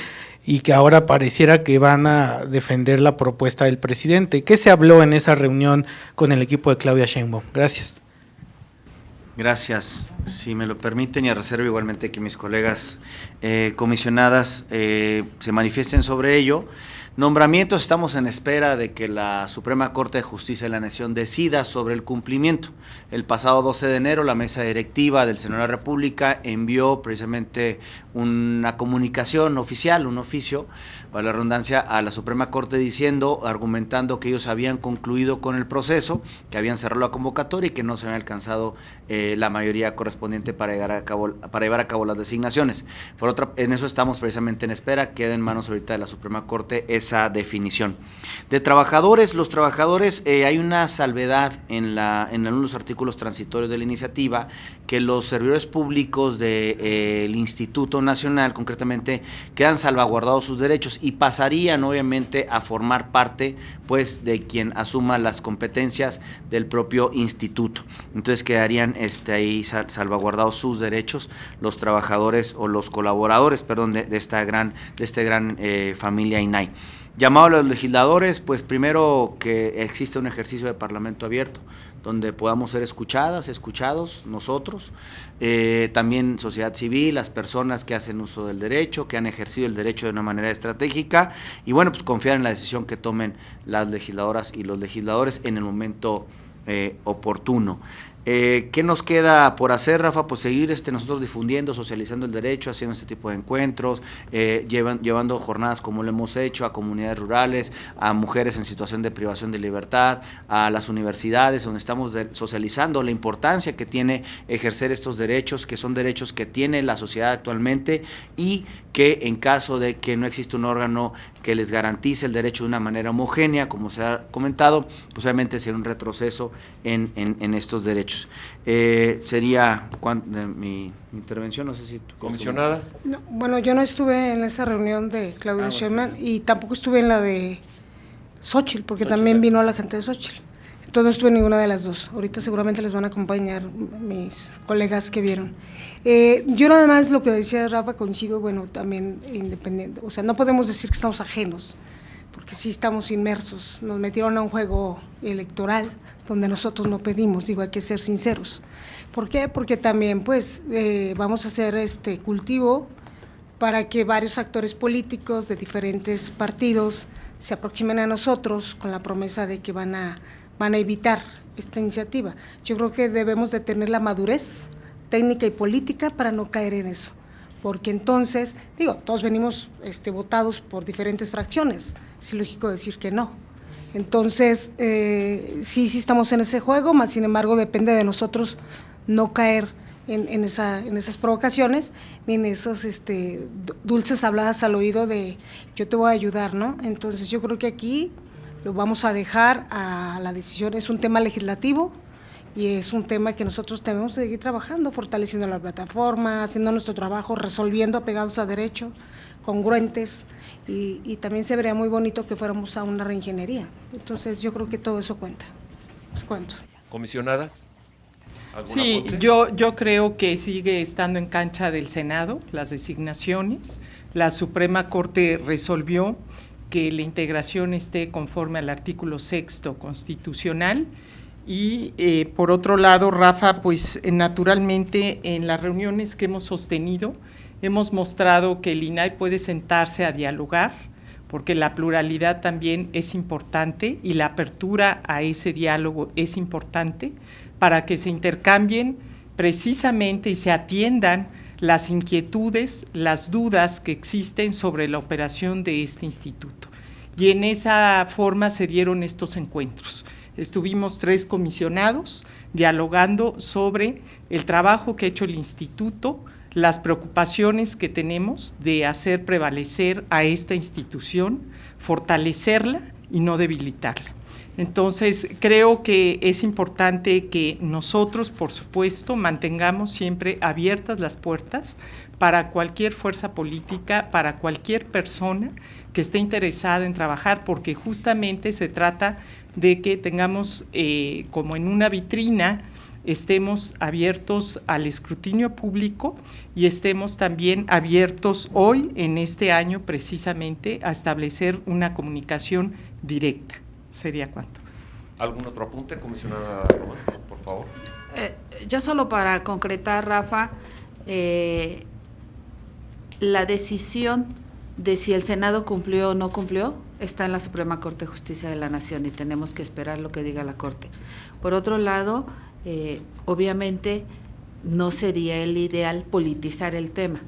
y que ahora pareciera que van a defender la propuesta del presidente? ¿Qué se habló en esa reunión con el equipo de Claudia Sheinbaum? Gracias. Gracias. Si me lo permiten, y a reserva igualmente que mis colegas comisionadas se manifiesten sobre ello. Nombramientos, estamos en espera de que la Suprema Corte de Justicia de la Nación decida sobre el cumplimiento. El pasado 12 de enero, la mesa directiva del Senado de la República envió precisamente una comunicación oficial, un oficio, para la redundancia, a la Suprema Corte argumentando que ellos habían concluido con el proceso, que habían cerrado la convocatoria y que no se habían alcanzado la mayoría correspondiente para llevar a cabo las designaciones. Por otra, en eso estamos precisamente en espera, queda en manos ahorita de la Suprema Corte esa definición. De trabajadores, los trabajadores, hay una salvedad en algunos artículos transitorios de la iniciativa, que los servidores públicos del Instituto Nacional, concretamente, quedan salvaguardados sus derechos y pasarían obviamente a formar parte pues de quien asuma las competencias del propio instituto. Entonces quedarían ahí salvaguardados sus derechos los trabajadores o los colaboradores, perdón, de esta gran familia INAI. Llamado a los legisladores, pues primero que existe un ejercicio de parlamento abierto, donde podamos ser escuchados nosotros, también sociedad civil, las personas que hacen uso del derecho, que han ejercido el derecho de una manera estratégica, y bueno, pues confiar en la decisión que tomen las legisladoras y los legisladores en el momento oportuno. ¿Qué nos queda por hacer, Rafa? Pues seguir nosotros difundiendo, socializando el derecho, haciendo este tipo de encuentros, llevando jornadas como lo hemos hecho a comunidades rurales, a mujeres en situación de privación de libertad, a las universidades, donde estamos socializando la importancia que tiene ejercer estos derechos, que son derechos que tiene la sociedad actualmente, y que en caso de que no existe un órgano que les garantice el derecho de una manera homogénea, como se ha comentado, pues obviamente sería un retroceso en estos derechos. Sería mi intervención, no sé si tú... ¿Comisionadas? No, bueno, yo no estuve en esa reunión de Claudia Sheinbaum y tampoco estuve en la de Xóchitl, porque también vino la gente de Xóchitl. Entonces no estuve en ninguna de las dos. Ahorita seguramente les van a acompañar mis colegas que vieron. Yo nada más lo que decía Rafa, coincido, bueno, también independiente. O sea, no podemos decir que estamos ajenos, porque sí estamos inmersos. Nos metieron a un juego electoral donde nosotros no pedimos, digo, hay que ser sinceros. ¿Por qué? Porque también, pues, vamos a hacer cultivo para que varios actores políticos de diferentes partidos se aproximen a nosotros con la promesa de que van a evitar esta iniciativa. Yo creo que debemos de tener la madurez técnica y política para no caer en eso, porque entonces, digo, todos venimos votados por diferentes fracciones, es lógico decir que no. Entonces, sí estamos en ese juego, más sin embargo depende de nosotros no caer en esas provocaciones, ni en esas dulces habladas al oído de yo te voy a ayudar, ¿no? Entonces yo creo que aquí lo vamos a dejar a la decisión, es un tema legislativo y es un tema que nosotros tenemos que seguir trabajando, fortaleciendo la plataforma, haciendo nuestro trabajo, resolviendo apegados a derecho, congruentes, y también se vería muy bonito que fuéramos a una reingeniería. Entonces yo creo que todo eso cuenta. ¿Pues cuánto? ¿Comisionadas? Sí, yo creo que sigue estando en cancha del Senado las designaciones. La Suprema Corte resolvió que la integración esté conforme al artículo 6º constitucional. Y por otro lado, Rafa, pues naturalmente en las reuniones que hemos sostenido hemos mostrado que el INAI puede sentarse a dialogar, porque la pluralidad también es importante y la apertura a ese diálogo es importante para que se intercambien precisamente y se atiendan las inquietudes, las dudas que existen sobre la operación de este instituto. Y en esa forma se dieron estos encuentros. Estuvimos 3 comisionados dialogando sobre el trabajo que ha hecho el instituto, las preocupaciones que tenemos de hacer prevalecer a esta institución, fortalecerla y no debilitarla. Entonces, creo que es importante que nosotros, por supuesto, mantengamos siempre abiertas las puertas para cualquier fuerza política, para cualquier persona que esté interesada en trabajar, porque justamente se trata de que tengamos, como en una vitrina, estemos abiertos al escrutinio público y estemos también abiertos hoy, en este año precisamente, a establecer una comunicación directa. ¿Sería cuánto? ¿Algún otro apunte, comisionada Román, por favor? Yo solo para concretar, Rafa, la decisión de si el Senado cumplió o no cumplió está en la Suprema Corte de Justicia de la Nación y tenemos que esperar lo que diga la Corte. Por otro lado, obviamente no sería el ideal politizar el tema,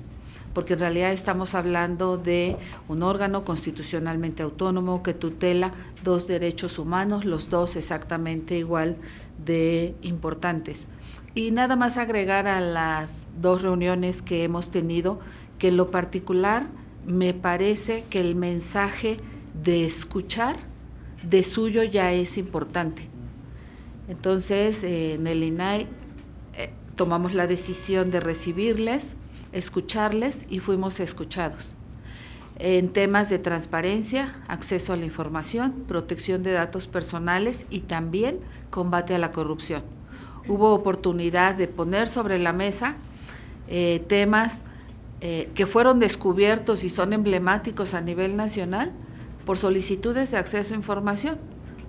porque en realidad estamos hablando de un órgano constitucionalmente autónomo que tutela 2 derechos humanos, los 2 exactamente igual de importantes. Y nada más agregar a las 2 reuniones que hemos tenido, que en lo particular me parece que el mensaje de escuchar de suyo ya es importante. Entonces, en el INAI tomamos la decisión de recibirles, escucharles y fuimos escuchados. En temas de transparencia, acceso a la información, protección de datos personales y también combate a la corrupción. Hubo oportunidad de poner sobre la mesa temas que fueron descubiertos y son emblemáticos a nivel nacional por solicitudes de acceso a información.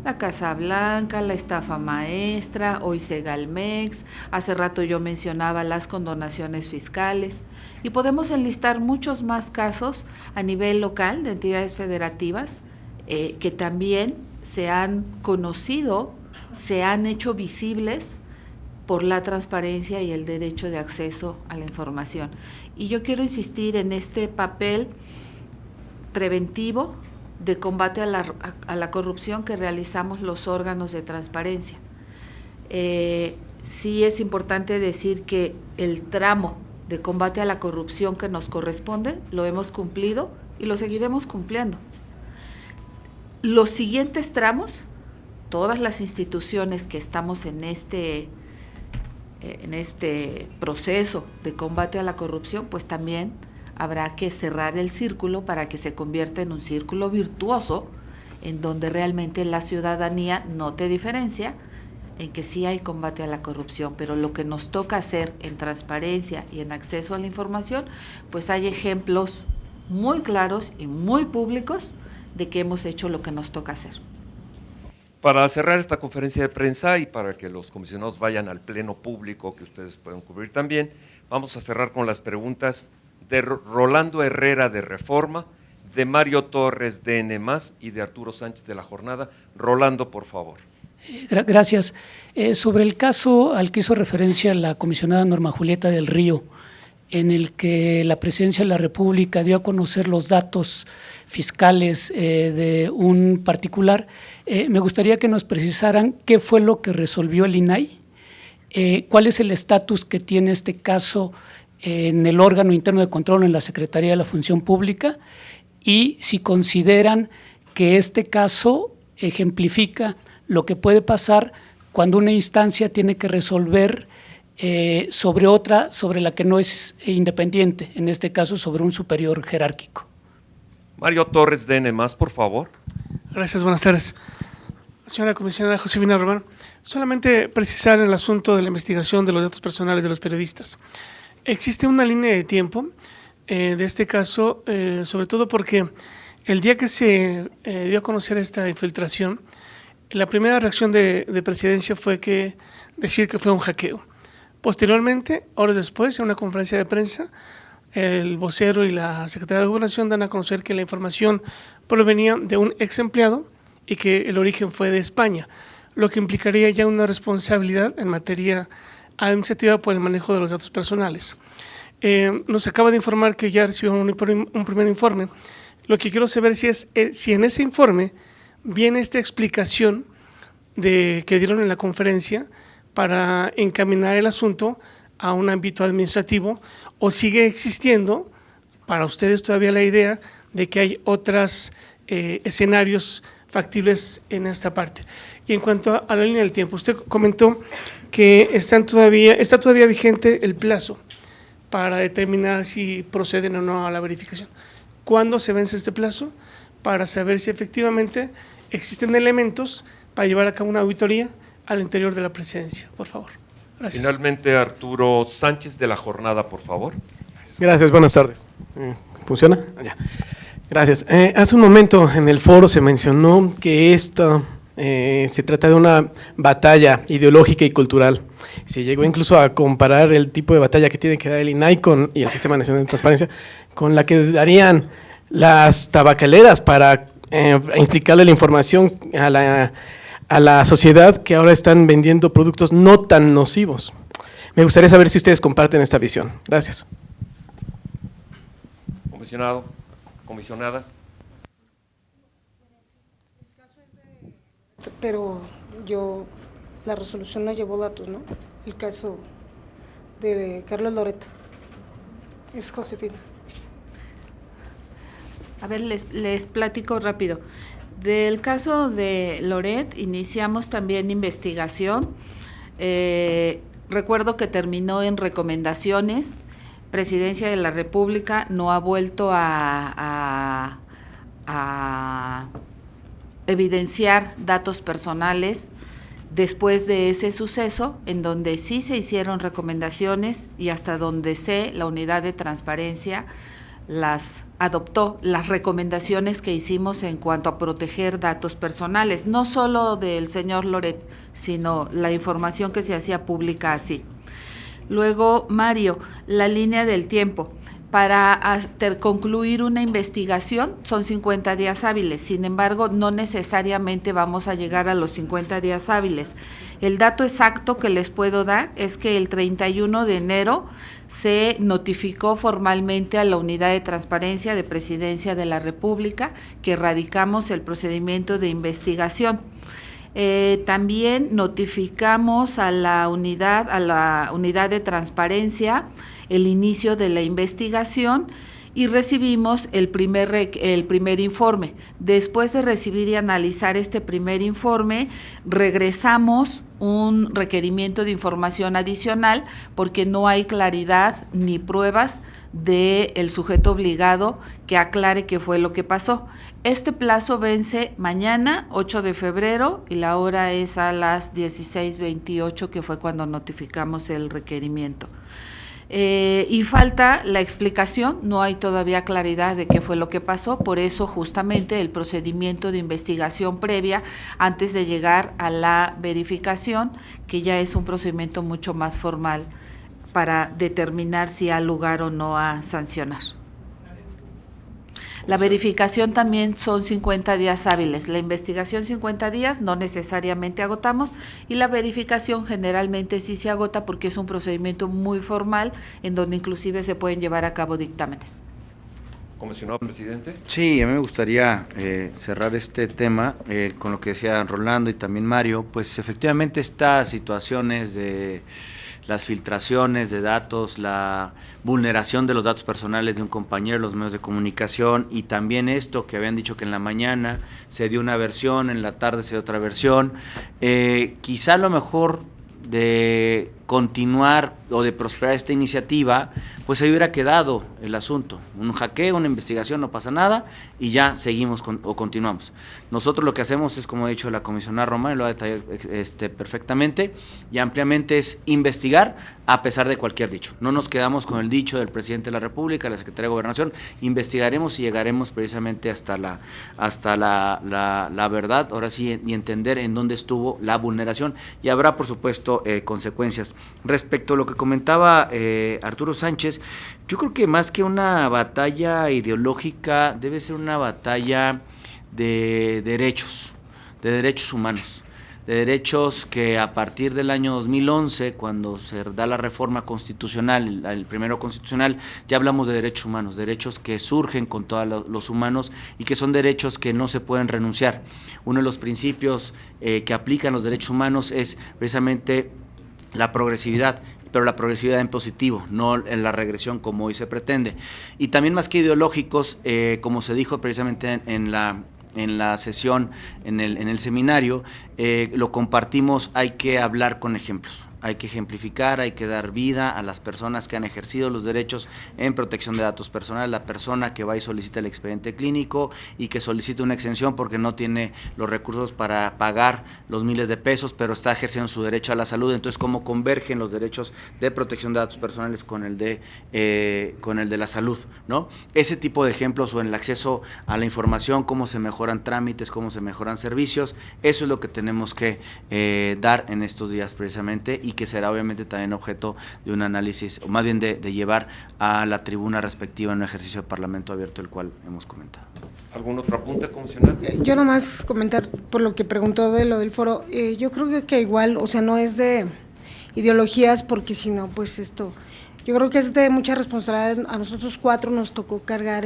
La Casa Blanca, la estafa maestra, hoy Segalmex, hace rato yo mencionaba las condonaciones fiscales y podemos enlistar muchos más casos a nivel local de entidades federativas que también se han conocido, se han hecho visibles por la transparencia y el derecho de acceso a la información. Y yo quiero insistir en este papel preventivo de combate a la corrupción que realizamos los órganos de transparencia. Sí es importante decir que el tramo de combate a la corrupción que nos corresponde lo hemos cumplido y lo seguiremos cumpliendo. Los siguientes tramos, todas las instituciones que estamos en este proceso de combate a la corrupción, pues también habrá que cerrar el círculo para que se convierta en un círculo virtuoso, en donde realmente la ciudadanía note diferencia en que sí hay combate a la corrupción, pero lo que nos toca hacer en transparencia y en acceso a la información, pues hay ejemplos muy claros y muy públicos de que hemos hecho lo que nos toca hacer. Para cerrar esta conferencia de prensa y para que los comisionados vayan al pleno público que ustedes pueden cubrir también, vamos a cerrar con las preguntas de Rolando Herrera de Reforma, de Mario Torres de N+, y de Arturo Sánchez de La Jornada. Rolando, por favor. Gracias. Sobre el caso al que hizo referencia la comisionada Norma Julieta del Río, en el que la Presidencia de la República dio a conocer los datos fiscales de un particular, me gustaría que nos precisaran qué fue lo que resolvió el INAI, cuál es el estatus que tiene este caso en el órgano interno de control en la Secretaría de la Función Pública, y si consideran que este caso ejemplifica lo que puede pasar cuando una instancia tiene que resolver sobre otra, sobre la que no es independiente, en este caso sobre un superior jerárquico. Mario Torres de N+, por favor. Gracias, buenas tardes. Señora comisionada Josefina Román, solamente precisar el asunto de la investigación de los datos personales de los periodistas. Existe una línea de tiempo de este caso, sobre todo porque el día que se dio a conocer esta infiltración, la primera reacción de Presidencia fue decir que fue un hackeo. Posteriormente, horas después, en una conferencia de prensa, el vocero y la Secretaría de Gobernación dan a conocer que la información provenía de un ex empleado y que el origen fue de España, lo que implicaría ya una responsabilidad en materia administrativa por el manejo de los datos personales. Nos acaba de informar que ya recibió un primer informe. Lo que quiero saber si en ese informe viene esta explicación que dieron en la conferencia para encaminar el asunto a un ámbito administrativo, o sigue existiendo para ustedes todavía la idea de que hay otros escenarios factibles en esta parte. Y en cuanto a la línea del tiempo, usted comentó que está todavía vigente el plazo para determinar si proceden o no a la verificación. ¿Cuándo se vence este plazo? Para saber si efectivamente existen elementos para llevar a cabo una auditoría al interior de la Presidencia, por favor. Gracias. Finalmente, Arturo Sánchez de La Jornada, por favor. Gracias, buenas tardes. ¿Funciona? Ya. Gracias. Hace un momento en el foro se mencionó que esto se trata de una batalla ideológica y cultural. Se llegó incluso a comparar el tipo de batalla que tiene que dar el INAI y el Sistema Nacional de Transparencia con la que darían las tabacaleras para explicarle la información a la sociedad, que ahora están vendiendo productos no tan nocivos. Me gustaría saber si ustedes comparten esta visión. Gracias. Comisionado, comisionadas. Pero la resolución no llevó datos, ¿no? El caso de Carlos Loret. Es Josefina. A ver, les platico rápido. Del caso de Loret iniciamos también investigación. Recuerdo que terminó en recomendaciones. Presidencia de la República no ha vuelto a evidenciar datos personales después de ese suceso, en donde sí se hicieron recomendaciones y hasta donde sé, la unidad de transparencia las adoptó, las recomendaciones que hicimos en cuanto a proteger datos personales, no solo del señor Loret, sino la información que se hacía pública así. Luego, Mario, la línea del tiempo. para concluir una investigación son 50 días hábiles. Sin embargo, no necesariamente vamos a llegar a los 50 días hábiles. El dato exacto que les puedo dar es que el 31 de enero se notificó formalmente a la Unidad de Transparencia de Presidencia de la República que radicamos el procedimiento de investigación. También notificamos a la unidad de transparencia el inicio de la investigación y recibimos el primer informe. Después de recibir y analizar este primer informe, regresamos un requerimiento de información adicional porque no hay claridad ni pruebas del sujeto obligado que aclare qué fue lo que pasó. Este plazo vence mañana, 8 de febrero, y la hora es a las 16:28, que fue cuando notificamos el requerimiento. Y falta la explicación, no hay todavía claridad de qué fue lo que pasó, por eso justamente el procedimiento de investigación previa antes de llegar a la verificación, que ya es un procedimiento mucho más formal para determinar si hay lugar o no a sancionar. La verificación también son 50 días hábiles, la investigación 50 días, no necesariamente agotamos, y la verificación generalmente sí se agota porque es un procedimiento muy formal en donde inclusive se pueden llevar a cabo dictámenes. Comisionado presidente. Sí, a mí me gustaría cerrar este tema con lo que decía Rolando y también Mario, pues efectivamente estas situaciones de las filtraciones de datos, la vulneración de los datos personales de un compañero en los medios de comunicación y también esto que habían dicho que en la mañana se dio una versión, en la tarde se dio otra versión, quizá a lo mejor de continuar o de prosperar esta iniciativa, pues se hubiera quedado el asunto, un hackeo, una investigación, no pasa nada y ya seguimos o continuamos. Nosotros lo que hacemos es, como ha dicho la comisionada Román, y lo ha detallado perfectamente y ampliamente, es investigar a pesar de cualquier dicho. No nos quedamos con el dicho del presidente de la República, la Secretaría de Gobernación, investigaremos y llegaremos precisamente hasta la verdad, ahora sí, y entender en dónde estuvo la vulneración y habrá, por supuesto, consecuencias. Respecto a lo que comentaba Arturo Sánchez, yo creo que más que una batalla ideológica, debe ser una batalla de derechos humanos, de derechos que a partir del año 2011, cuando se da la reforma constitucional, el primero constitucional, ya hablamos de derechos humanos, derechos que surgen con todos los humanos y que son derechos que no se pueden renunciar. Uno de los principios que aplican los derechos humanos es precisamente la progresividad, pero la progresividad en positivo, no en la regresión como hoy se pretende. Y también más que ideológicos, como se dijo precisamente en la sesión, en el seminario, lo compartimos, hay que hablar con ejemplos. Hay que ejemplificar, hay que dar vida a las personas que han ejercido los derechos en protección de datos personales, la persona que va y solicita el expediente clínico y que solicita una exención porque no tiene los recursos para pagar los miles de pesos, pero está ejerciendo su derecho a la salud. Entonces, ¿cómo convergen los derechos de protección de datos personales con el de la salud, ¿no? Ese tipo de ejemplos, o en el acceso a la información, cómo se mejoran trámites, cómo se mejoran servicios, eso es lo que tenemos que dar en estos días precisamente, y que será obviamente también objeto de un análisis, o más bien de llevar a la tribuna respectiva en un ejercicio de Parlamento abierto, el cual hemos comentado. ¿Algún otro apunte, comisionado? Yo nomás comentar por lo que preguntó de lo del foro. Yo creo que igual, o sea, no es de ideologías, porque si no, pues esto, yo creo que es de mucha responsabilidad. A nosotros 4 nos tocó cargar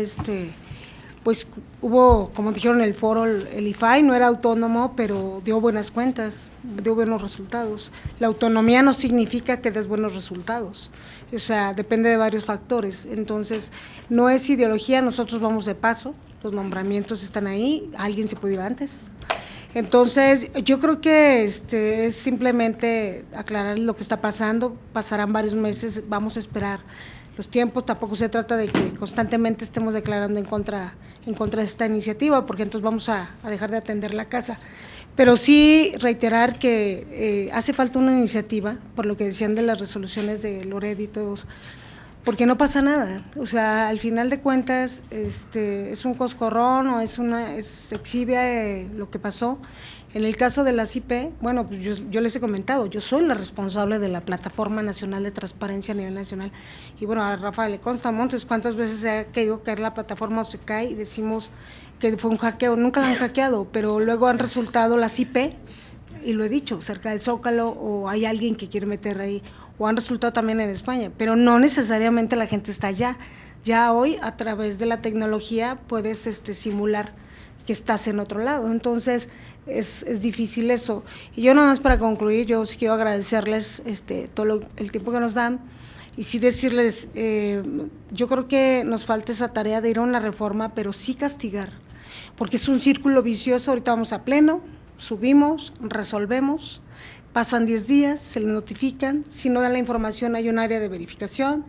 pues hubo, como dijeron en el foro, el IFAI no era autónomo, pero dio buenas cuentas, dio buenos resultados. La autonomía no significa que des buenos resultados, o sea, depende de varios factores. Entonces, no es ideología, nosotros vamos de paso, los nombramientos están ahí, alguien se puede ir antes. Entonces, yo creo que es simplemente aclarar lo que está pasando, pasarán varios meses, vamos a esperar los tiempos. Tampoco se trata de que constantemente estemos declarando en contra de esta iniciativa, porque entonces vamos a dejar de atender la casa. Pero sí reiterar que hace falta una iniciativa, por lo que decían de las resoluciones de Loret y todos, porque no pasa nada. O sea, al final de cuentas, es un coscorrón o se exhibe lo que pasó. En el caso de las IP, bueno, pues yo les he comentado, yo soy la responsable de la Plataforma Nacional de Transparencia a nivel nacional. Y bueno, a Rafa le consta Montes, ¿cuántas veces se ha querido caer la plataforma o se cae y decimos que fue un hackeo? Nunca la han hackeado, pero luego han resultado las IP, y lo he dicho, cerca del Zócalo, o hay alguien que quiere meter ahí, o han resultado también en España, pero no necesariamente la gente está allá. Ya hoy, a través de la tecnología, puedes simular que estás en otro lado, entonces es difícil eso. Y yo nada más para concluir, yo sí quiero agradecerles todo el tiempo que nos dan, y sí decirles, yo creo que nos falta esa tarea de ir a una reforma, pero sí castigar, porque es un círculo vicioso. Ahorita vamos a pleno, subimos, resolvemos, pasan 10 días, se les notifican, si no dan la información hay un área de verificación,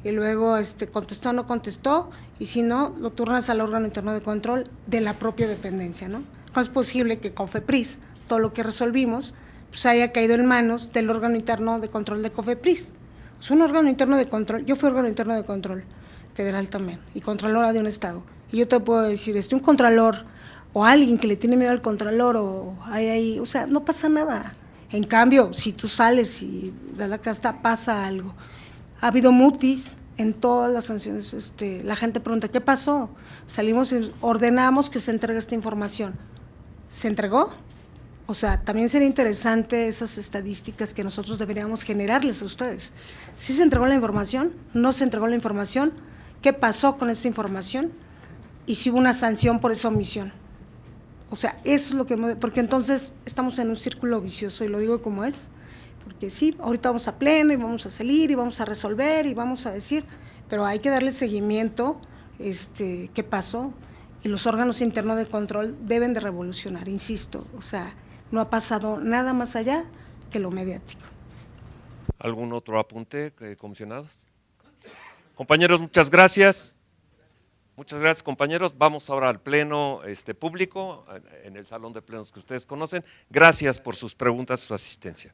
y luego contestó o no contestó, y si no, lo turnas al órgano interno de control de la propia dependencia, ¿no? ¿Cómo es posible que COFEPRIS, todo lo que resolvimos, pues haya caído en manos del órgano interno de control de COFEPRIS? Es un órgano interno de control, yo fui órgano interno de control federal también, y contralora de un estado, y yo te puedo decir, un contralor, o alguien que le tiene miedo al contralor, o o sea, no pasa nada. En cambio, si tú sales y de la casta pasa algo. Ha habido mutis en todas las sanciones, la gente pregunta, ¿qué pasó? Salimos y ordenamos que se entregue esta información. ¿Se entregó? O sea, también sería interesante esas estadísticas que nosotros deberíamos generarles a ustedes. ¿Sí se entregó la información? ¿No se entregó la información? ¿Qué pasó con esa información? Y si hubo una sanción por esa omisión. O sea, eso es lo que, porque entonces estamos en un círculo vicioso, y lo digo como es, porque sí, ahorita vamos a pleno y vamos a salir y vamos a resolver y vamos a decir, pero hay que darle seguimiento, qué pasó, y los órganos internos de control deben de revolucionar, insisto, o sea, no ha pasado nada más allá que lo mediático. ¿Algún otro apunte, comisionados? Compañeros, muchas gracias. Muchas gracias, compañeros. Vamos ahora al pleno público, en el salón de plenos que ustedes conocen. Gracias por sus preguntas y su asistencia.